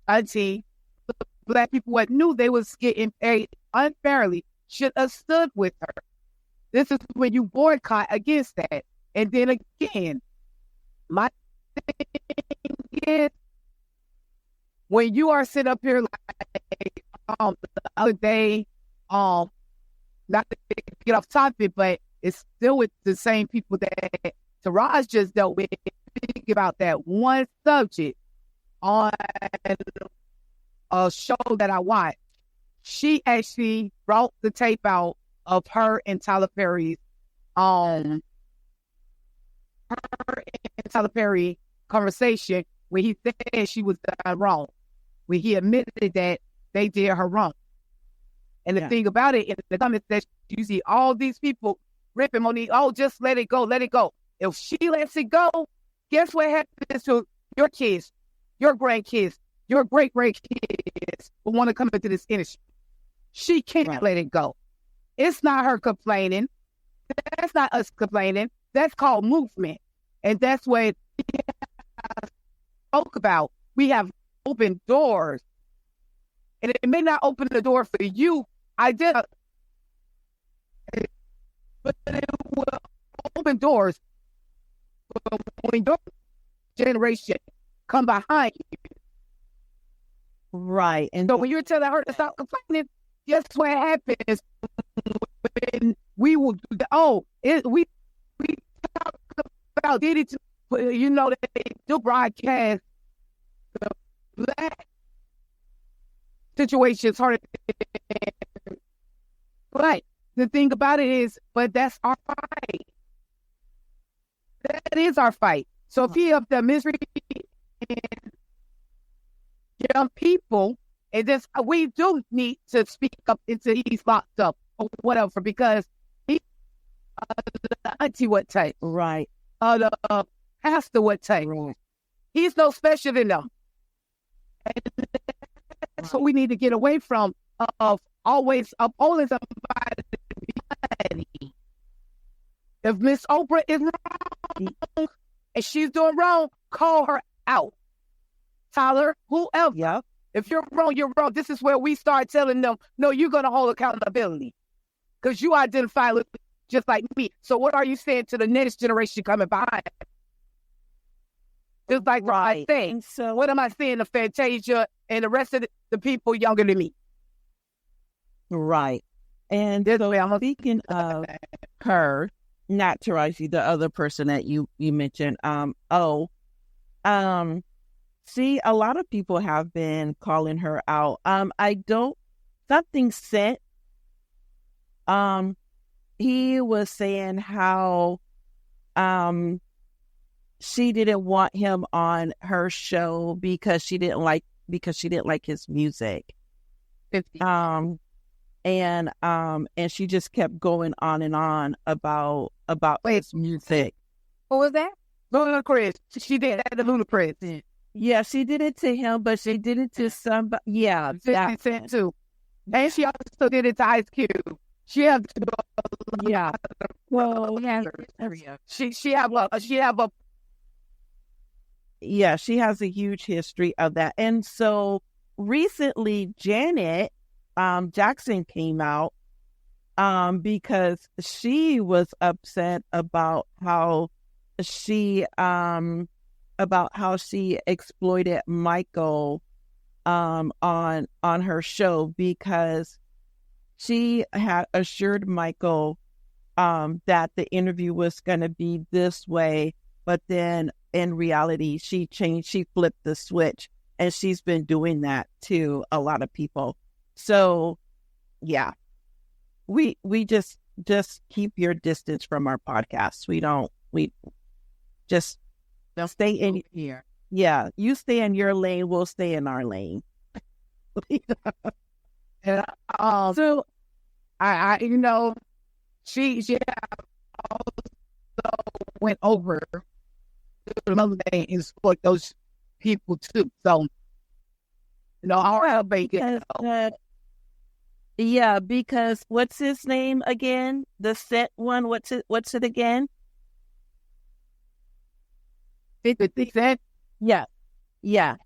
Auntie, the Black people that knew they was getting paid unfairly should have stood with her. This is when you boycott against that. And then again, my thing is, when you are sitting up here like the other day, not to get off topic, but it's still with the same people that Taraj just dealt with. Think about that one subject on a show that I watched. She actually brought the tape out of her and Tyler Perry's conversation where he said she was done wrong, where he admitted that they did her wrong. And the thing about it, in the comments that you see all these people ripping Monique, oh, just let it go, let it go. If she lets it go, guess what happens to your kids, your grandkids, your great-grandkids who want to come into this industry? She can't let it go. It's not her complaining. That's not us complaining. That's called movement. And that's what I spoke about. We have open doors. And it may not open the door for you. I did. But it will open doors when your generation come behind you. Right. And so when you're telling her to stop complaining, guess what happens? When we will we talk about did it, you know, they do broadcast the Black situations harder. But the thing about it is, but that's our fight. That is our fight. So if you have the misery and young people, and this, we do need to speak up into he's locked up or whatever, because he, the auntie what type, right? The pastor what type, Right. He's no special than them. And that's what we need to get away from, of always upholding somebody. If Miss Oprah is wrong and she's doing wrong, call her out. Tyler, whoever. Yep. If you're wrong, you're wrong. This is where we start telling them, no, you're going to hold accountability because you identify with just like me. So what are you saying to the next generation coming behind? Just like Right. I say. So what am I saying to Fantasia and the rest of the people younger than me? Right. And so speaking of her, not Taraji, the other person that you mentioned, see, a lot of people have been calling her out. Something said, he was saying how, she didn't want him on her show because she didn't like his music. 50. And she just kept going on and on about his music. What was that? Ludacris. She did that to Ludacris. Yeah, she did it to him, but she did it to somebody. Yeah, 50 Cent too. And she also did it to Ice Cube. She have to. Yeah. Well, she have a. Yeah, she has a huge history of that. And so recently, Janet Jackson came out because she was upset about how she exploited Michael on her show, because she had assured Michael that the interview was going to be this way, but then in reality she flipped the switch, and she's been doing that to a lot of people. So yeah, we just keep your distance from our podcasts. We just stay in here. Yeah, you stay in your lane, we'll stay in our lane. And so I she also went over to another day and support those people too. So I'll have bacon. Yeah, because what's his name again? The set one. What's it again? 50 Cent. Yeah. Yeah.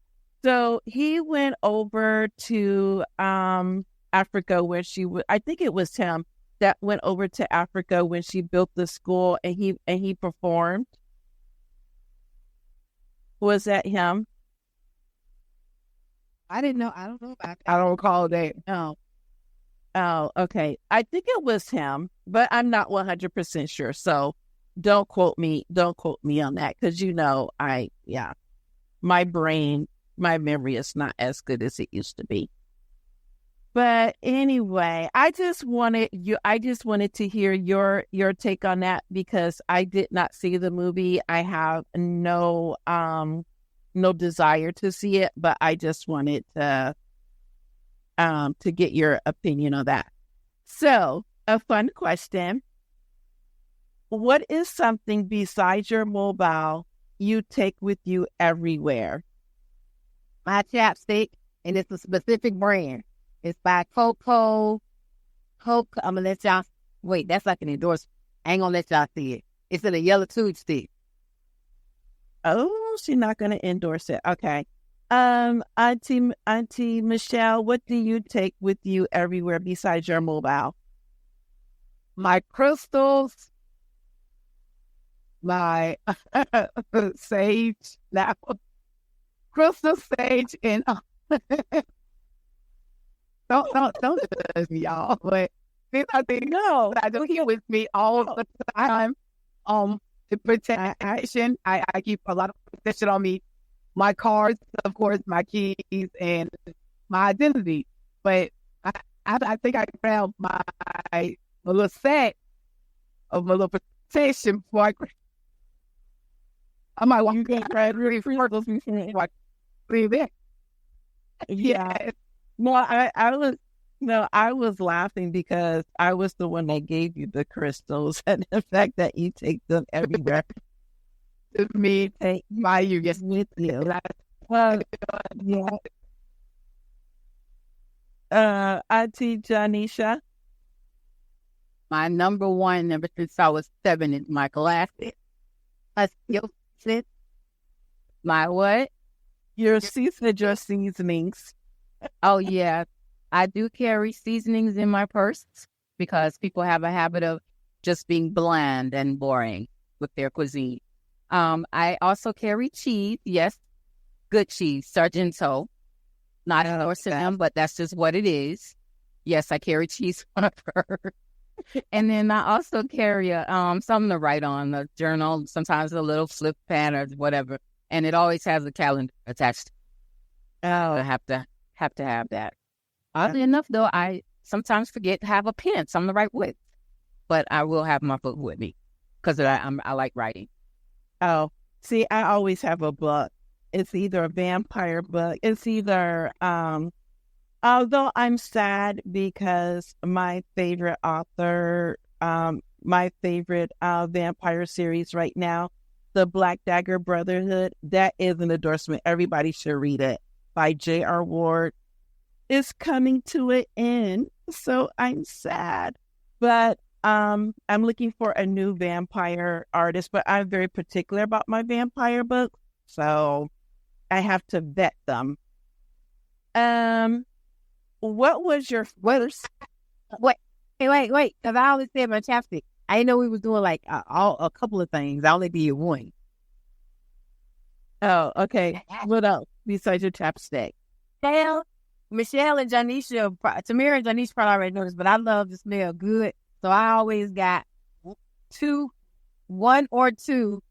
So he went over to Africa where I think it was him that went over to Africa when she built the school, and he performed. Was that him? I didn't know. I don't know about that. I don't recall that. No. Oh, okay. I think it was him, but I'm not 100% sure. So don't quote me on that, because my memory is not as good as it used to be. But anyway, I just wanted to hear your take on that, because I did not see the movie. I have no desire to see it, but I just wanted to get your opinion on that. So, a fun question. What is something besides your mobile you take with you everywhere? My chapstick, and it's a specific brand. It's by Coco. I'm gonna let y'all. Wait, that's like an endorsement. I ain't gonna let y'all see it. It's in a yellow tube stick. Oh, she's not gonna endorse it. Okay. Auntie Michelle, what do you take with you everywhere besides your mobile? My crystals, my sage, now crystal sage, and don't judge me, y'all. But these are things I do here with me all the time. To protect action, I keep a lot of protection on me. My cards, of course, my keys, and my identity. But I think I grabbed my little set of my little protection before I might want to grab really for those before I leave it. Yeah. I was laughing because I was the one that gave you the crystals, and the fact that you take them everywhere. To me, take my you get with you. Auntie Janisha. My number one, ever since I was 7, is my glasses. My skill set. My what? Your seasonings. Oh, yeah. I do carry seasonings in my purse because people have a habit of just being bland and boring with their cuisine. I also carry cheese. Yes, good cheese, Sargento. Not endorsing them, but that's just what it is. Yes, I carry cheese on a purse. And then I also carry something to write on, a journal, sometimes a little flip pad or whatever. And it always has a calendar attached. I have to have that. Oddly enough, though, I sometimes forget to have a pen, so I'm the right width. But I will have my book with me because I like writing. Oh, see, I always have a book. It's either a vampire book. It's either, although I'm sad because my favorite author, my favorite vampire series right now, the Black Dagger Brotherhood, that is an endorsement. Everybody should read it, by J.R. Ward. It's coming to an end, so I'm sad. But I'm looking for a new vampire artist, but I'm very particular about my vampire books, so I have to vet them. What was your first? Wait, because I always said my chapstick. I didn't know we was doing like a couple of things. I only did one. Oh, okay. What else besides your chapstick? Michelle and Janisha, Tamira and Janisha probably already know this, but I love to smell good. So I always got one or two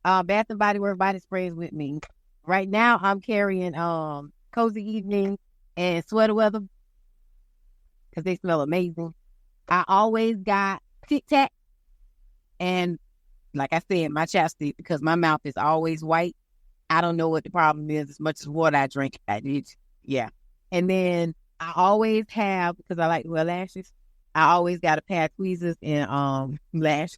Bath and Body Works body sprays with me. Right now I'm carrying Cozy Evening and Sweater Weather because they smell amazing. I always got Tic Tac and, like I said, my chapstick because my mouth is always white. I don't know what the problem is. As much as water I drink, yeah. And then I always have, because I like to wear lashes, I always got a pair of tweezers and lash.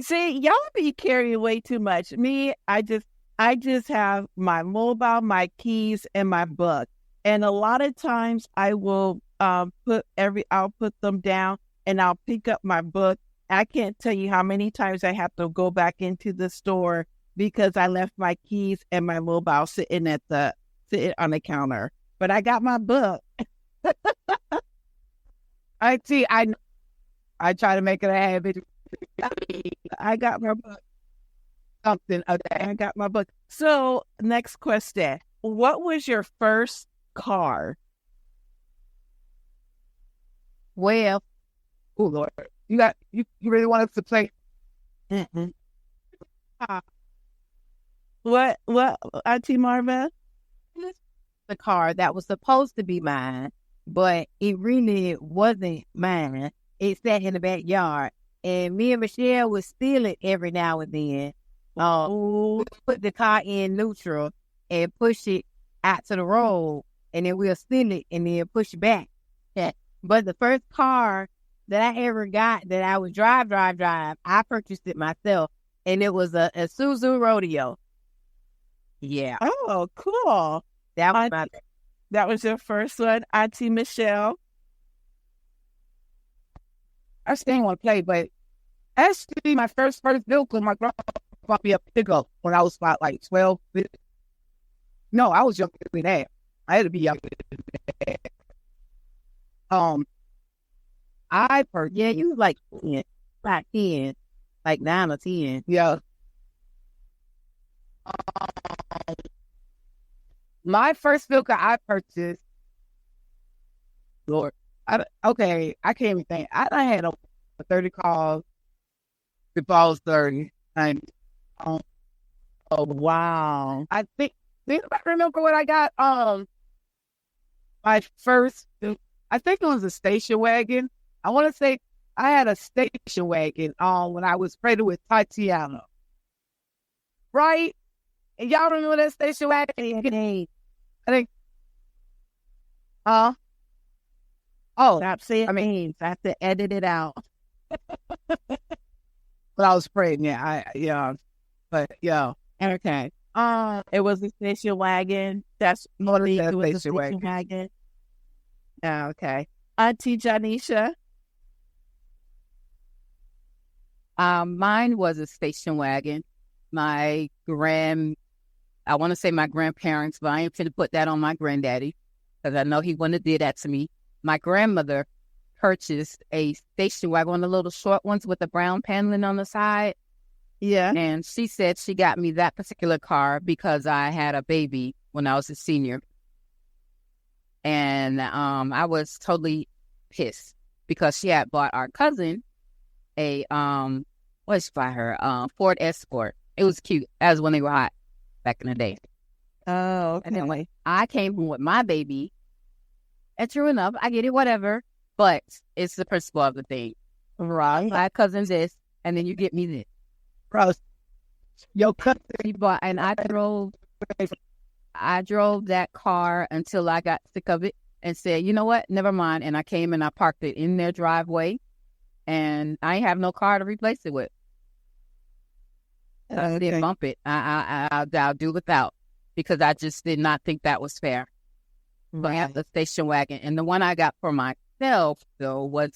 See, y'all be carrying way too much. Me, I just have my mobile, my keys, and my book. And a lot of times I will I'll put them down and I'll pick up my book. I can't tell you how many times I have to go back into the store because I left my keys and my mobile sitting on the counter. But I got my book. I try to make it a habit. I got my book. Something of that. I got my book. So, next question. What was your first car? Well, oh Lord, you really want us to play? Mm-hmm. What, Auntie Marva? the car that was supposed to be mine, but it really wasn't mine. It sat in the backyard, and me and Michelle would steal it every now and then. Put the car in neutral and push it out to the road, and then we'll steal it and then push it back. Yeah. But the first car that I ever got that I would drive, I purchased it myself, and it was a Isuzu Rodeo. Yeah. Oh, cool. That was your first one, Auntie Michelle. I still want to play, but actually my first vehicle, my grandpa bought me a pickup when I was about like 12. No, I was younger than that. I had to be younger than that. Yeah, you was like 10, like 10, like 9 or 10. Yeah. My first vehicle I purchased, Lord, I can't even think. I had a 30 cars before I was 30. And, oh, wow. I think I remember what I got. My first, I think it was a station wagon. I want to say I had a station wagon when I was pregnant with Tatiana. Right? And y'all remember that station wagon? I think. Stop saying names. I have to edit it out. But I was pregnant. But yeah. Okay. It was a station wagon. That's what it was a station wagon. Oh, okay. Auntie Janisha. Mine was a station wagon. I want to say my grandparents, but I ain't finna put that on my granddaddy because I know he wouldn't have did that to me. My grandmother purchased a station wagon, one of the little short ones with the brown paneling on the side. Yeah. And she said she got me that particular car because I had a baby when I was a senior. And I was totally pissed because she had bought our cousin a what did she buy her? Ford Escort. It was cute. That was when they were hot back in the day. Oh, okay. And then when I came home with my baby, and true enough, I get it, whatever. But it's the principle of the thing. Right. My cousin this, and then you get me this. Bro, your cousin. He bought, and I drove that car until I got sick of it and said, you know what, never mind. And I came and I parked it in their driveway, and I ain't have no car to replace it with. I didn't bump it. I'll do without because I just did not think that was fair. But I have the station wagon, and the one I got for myself though was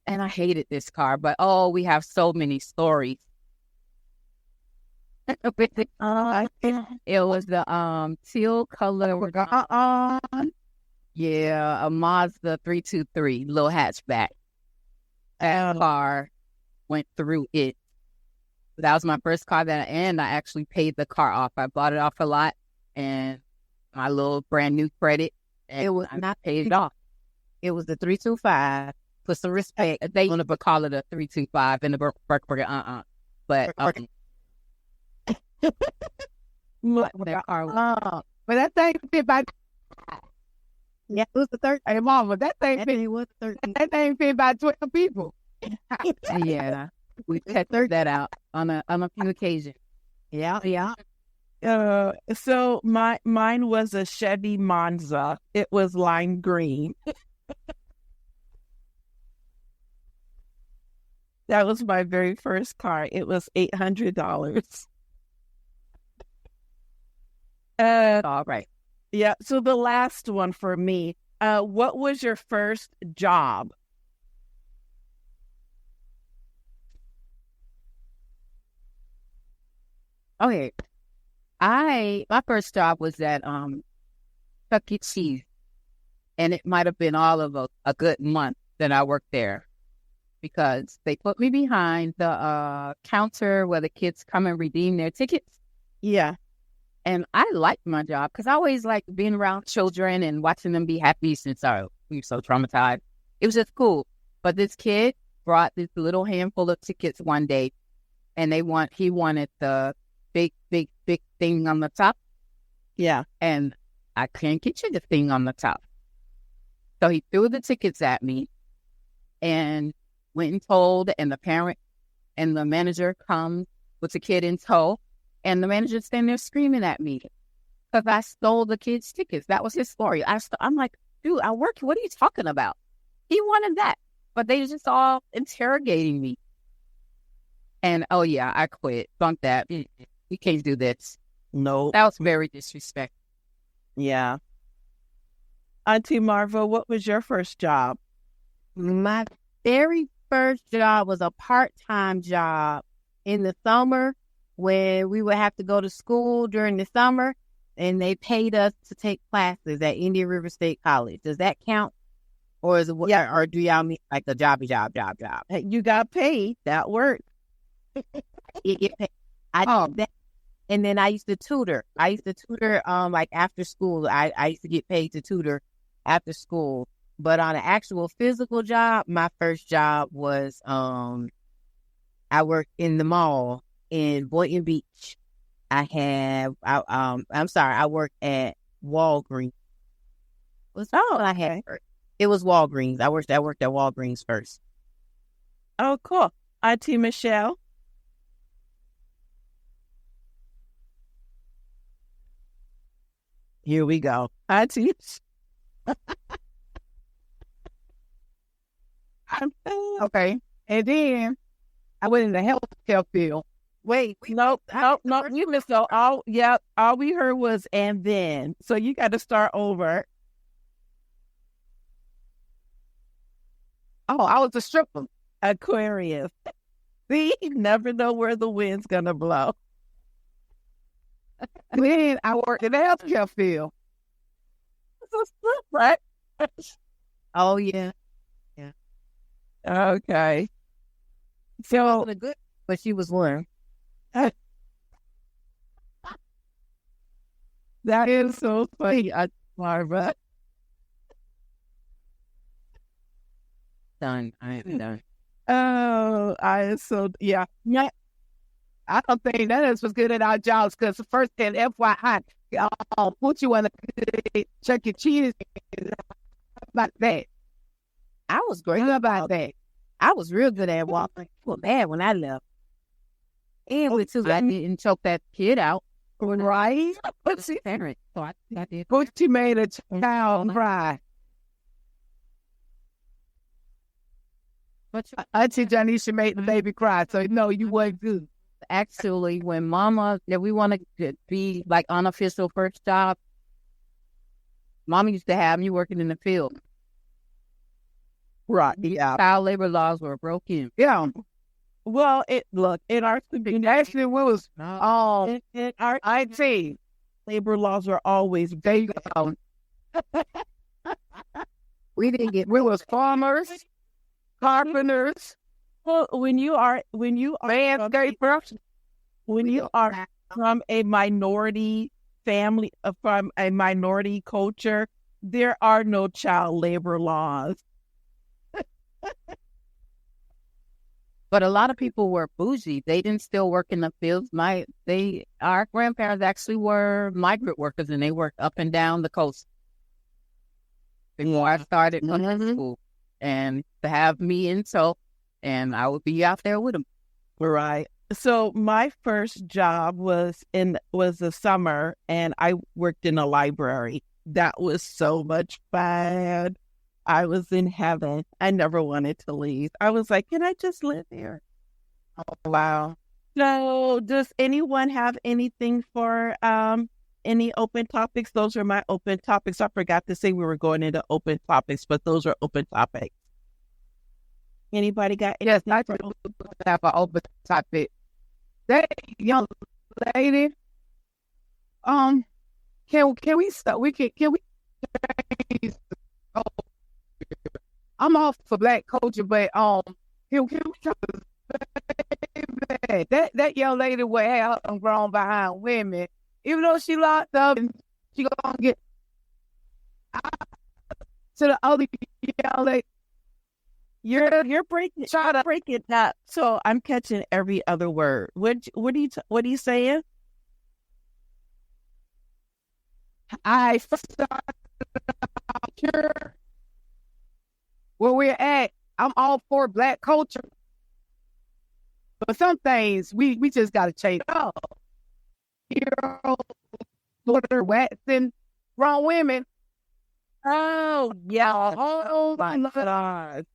and I hated this car, but we have so many stories. It was the teal color. Yeah, a Mazda 323 little hatchback. That car went through it. That was my first car and I actually paid the car off. I bought it off a lot and my little brand new credit. And It was I not paid it off. It was the 325. Put some respect. They want to call it a 325 in the burger. But that car was, But that thing fit by. Yeah, it was the 13. Hey, Mama, that thing fit. was the 13. That thing fit by 12 people. yeah, we checked that out on a few occasions. Yeah. So mine was a Chevy Monza. It was lime green. That was my very first car. It was $800. All right. Yeah. So the last one for me. What was your first job? Okay. My first job was at Chuck E. Cheese, and it might have been all of a good month that I worked there because they put me behind the counter where the kids come and redeem their tickets. Yeah. And I liked my job because I always liked being around children and watching them be happy since we were so traumatized. It was just cool. But this kid brought this little handful of tickets one day, and he wanted the big thing on the top. Yeah. And I can't get you the thing on the top. So he threw the tickets at me and went and told, and the parent and the manager come with the kid in tow, and the manager standing there screaming at me because I stole the kid's tickets. That was his story. I'm like, dude, I work. What are you talking about? He wanted that, but they just all interrogating me. And I quit. Bunk that. We can't do this. No. That was very disrespectful. Yeah. Auntie Marva, what was your first job? My very first job was a part-time job in the summer when we would have to go to school during the summer, and they paid us to take classes at Indian River State College. Does that count? Or is it or do y'all mean like a job? Hey, you got paid. That worked. It get paid. I did that. And then I used to tutor. Like after school. I used to get paid to tutor after school. But on an actual physical job, my first job was I worked in the mall in Boynton Beach. I worked at Walgreens. It was Walgreens. I worked at Walgreens first. Oh, cool. Auntie Michelle? Here we go. Auntie. Okay. And then I went in the healthcare field. Wait, nope, you missed out. All we heard was and then. So you got to start over. Oh, I was a stripper. Aquarius. See, you never know where the wind's gonna blow. Then I worked in the healthcare field. Right? Oh yeah. Okay. She So wasn't a good, but she was one. that is so funny, Barbara. Done. I am done. Oh, I am so yeah. I don't think none of us was good at our jobs because the first thing, FYI, I'll put you on the Chuck E. Cheese. How about that? I was great. How about that? I was real good at walking. Well, bad when I left. And with two, I didn't choke that kid out. Right? But she parent, so I did. Gucci made a child cry. But Auntie Janisha made the baby cry, so no, you wasn't good. actually, when Mama, that we want to be like unofficial first job, Mama used to have me working in the field. Right. Yeah. Child labor laws were broken. Yeah. Well, look in our community. Actually, we was In our IT. labor laws are always There you go. We didn't get. We was farmers, carpenters, well, when you are landscapers. when you are from a minority family, from a minority culture, there are no child labor laws. But a lot of people were bougie. They didn't still work in the fields. Our grandparents actually were migrant workers, and they worked up and down the coast. Before I started culinary school, and to have me in tow, and I would be out there with them. Right. So my first job was the summer, and I worked in a library. That was so much fun. I was in heaven. I never wanted to leave. I was like, can I just live here? Oh, wow. So does anyone have anything for any open topics? Those are my open topics. I forgot to say we were going into open topics, but those are open topics. Anybody got Yes, anything I for do have an open topic. That young lady, can we start? Can we? I'm all for Black culture, but can we talk that young lady will have them grown behind women, even though she locked up and she gonna get to the other young lady. You're breaking it up. So I'm catching every other word. What are you saying? I started here where we're at. I'm all for Black culture, but some things we just gotta change up. Hero, Lord Watson, wrong women. Oh yeah. Oh My my God.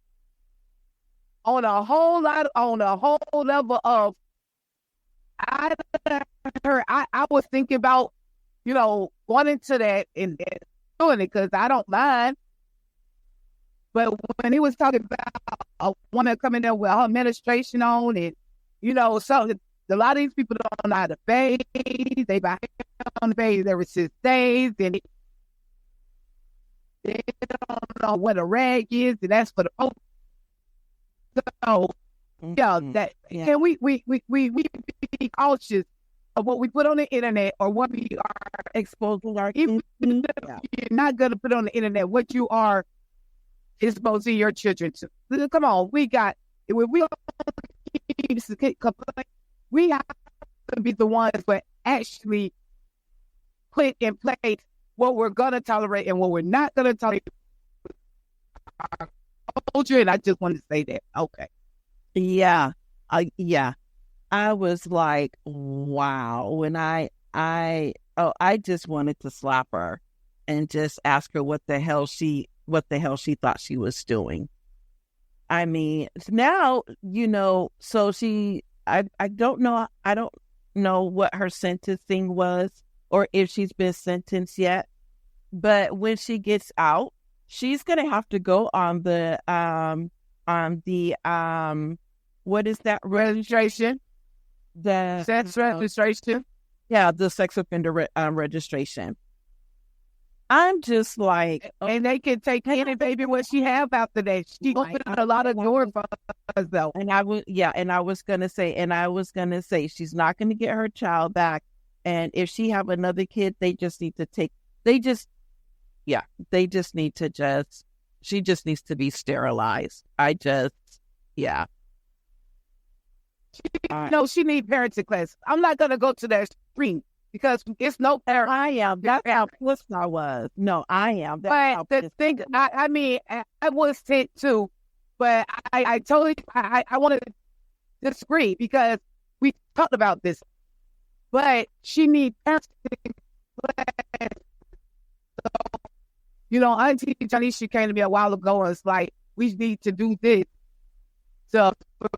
on a whole level of I was thinking about, going into that and doing it because I don't mind. But when he was talking about a woman coming there with her administration on it, so a lot of these people don't know how to bathe. They buy on the bathe ever since days, and they don't know what a rag is, and that's for the old. So, can we be cautious of what we put on the internet or what we are Exposing our even if you're not going to put on the internet what you are exposing your children to. Come on, we have to be the ones that actually put in place what we're going to tolerate and what we're not going to tolerate. Culture, and I just wanted to say that. Okay. Yeah. I was like, wow. When I just wanted to slap her and just ask her what the hell she thought she was doing. I mean, now, so I don't know what her sentencing was or if she's been sentenced yet, but when she gets out, she's going to have to go on the what is that? registration, The sex registration. yeah, the sex offender registration. I'm just like, And they can take any baby what she have after that. She opened a lot of doors for us, though. and I was gonna say, she's not gonna get her child back, and if she have another kid, they just need to she just needs to be sterilized. No, she need parenting class. I'm not gonna go to that stream because it's no parent. I am. That's how pissed I was. No, I am. That's how But the pissed thing, I mean, I was sent too, but I totally, I want to disagree because we talked about this. But she need parenting class. So, you know, Auntie Janisha came to me a while ago and was like, we need to do this. So,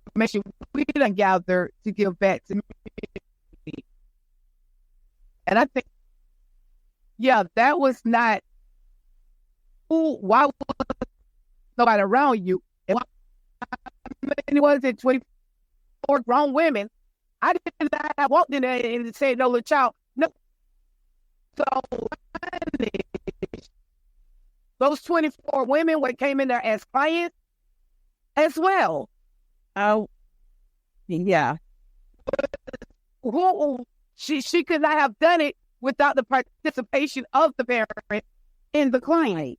information we done gathered to give back to me. And I think, yeah, that was not, why was nobody around you? And it wasn't 24 grown women. I did not have walked in there and said, no, little child. No. So, those 24 women what came in there as clients as well. Oh, yeah. She could not have done it without the participation of the parent in the client.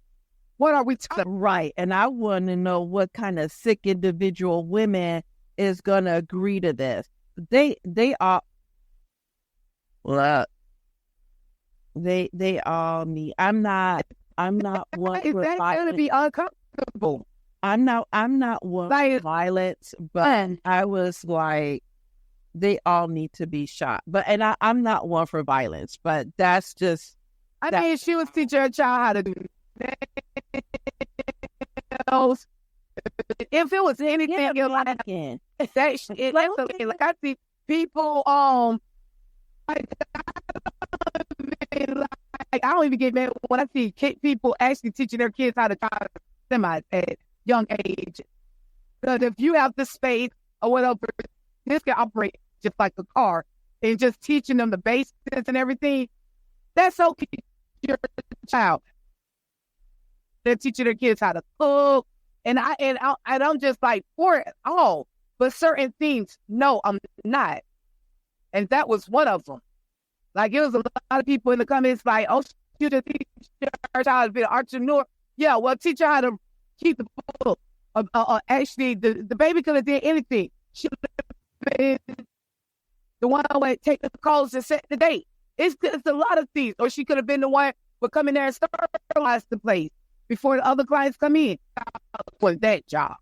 What are we talking? Right. And I want to know what kind of sick individual women is going to agree to this. They are, well, they all need, I'm not one Is for that going to be uncomfortable? I'm not one for violence, but I was like, they all need to be shot. But, and I'm not one for violence, but that's just. I mean, she was teaching her child how to do nails. If it was anything like I see people, like, I don't even get mad when I see people actually teaching their kids how to drive semis at young age. Because if you have the space or whatever, this can operate just like a car, and just teaching them the basics and everything, that's okay. Your child, they're teaching their kids how to cook, and I'm just like for it all, but certain things, no, I'm not, and that was one of them. Like, it was a lot of people in the comments like, oh, you just teach your child to be an entrepreneur. Yeah, well, teach her how to keep the book. Actually, the baby could have did anything. She could have been the one who would take the calls and set the date. It's a lot of things. Or she could have been the one who would come in there and sterilize the place before the other clients come in. For that job.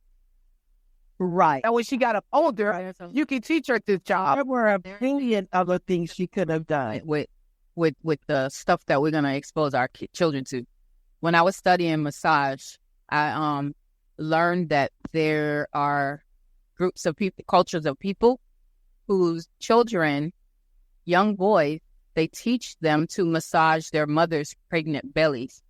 Right. And when she got up older, you can teach her this job. There were a billion other things she could have done. With the stuff that we're going to expose our children to. When I was studying massage, I learned that there are groups of people, cultures of people whose children, young boys, they teach them to massage their mother's pregnant bellies.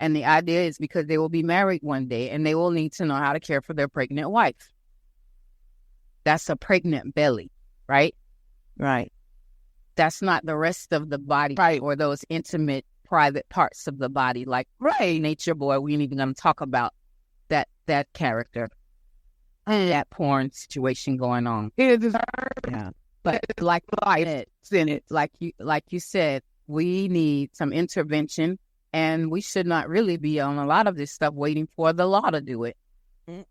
And the idea is because they will be married one day and they will need to know how to care for their pregnant wife. That's a pregnant belly, right? Right. That's not the rest of the body, right, or those intimate, private parts of the body. Like, right, Nature Boy, we ain't even going to talk about that character, that porn situation going on. Yeah, but like you said, we need some intervention, and we should not really be on a lot of this stuff waiting for the law to do it.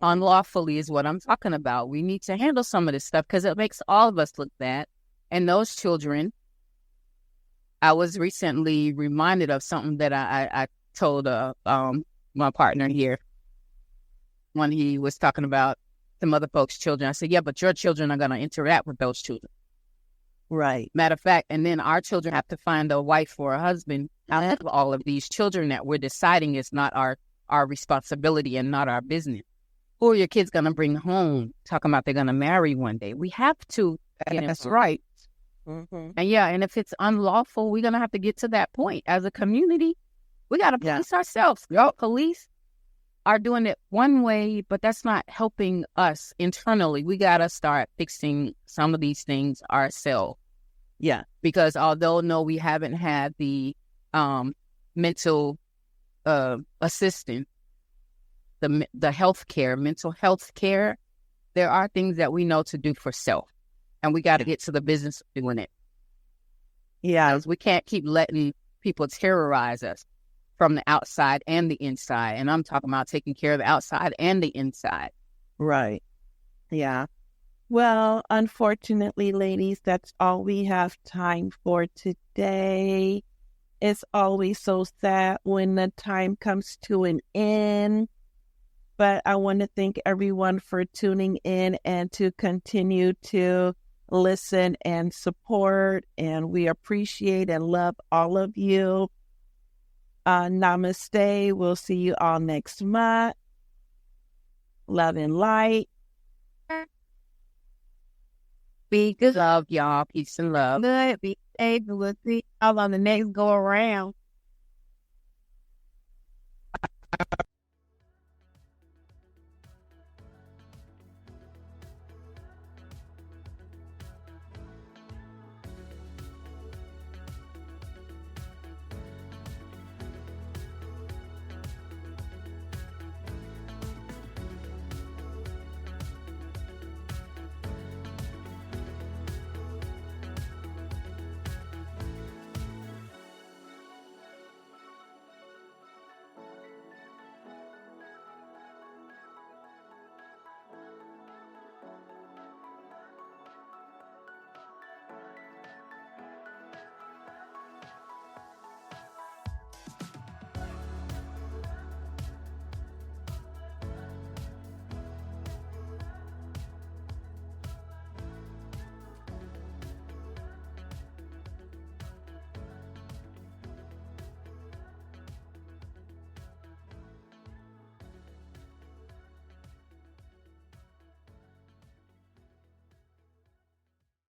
Unlawfully is what I'm talking about. We need to handle some of this stuff because it makes all of us look bad. And those children, I was recently reminded of something that I told my partner here when he was talking about some other folks' children. I said, yeah, but your children are going to interact with those children. Right. Matter of fact, and then our children have to find a wife or a husband out of all of these children that we're deciding is not our responsibility and not our business. Who are your kids going to bring home? Talking about they're going to marry one day. We have to. That's right. Mm-hmm. And if it's unlawful, we're going to have to get to that point. As a community, we got to police ourselves. Yep. Police are doing it one way, but that's not helping us internally. We got to start fixing some of these things ourselves. Yeah. Because although, no, we haven't had the mental assistant, the healthcare, mental health care, there are things that we know to do for self. And we got to get to the business of doing it. Yeah. We can't keep letting people terrorize us from the outside and the inside. And I'm talking about taking care of the outside and the inside. Right. Yeah. Well, unfortunately, ladies, that's all we have time for today. It's always so sad when the time comes to an end. But I want to thank everyone for tuning in and to continue to listen and support. And we appreciate and love all of you. Namaste. We'll see you all next month. Love and light. Be good. Love, y'all. Peace and love. Good. Be safe. We'll see y'all on the next go around.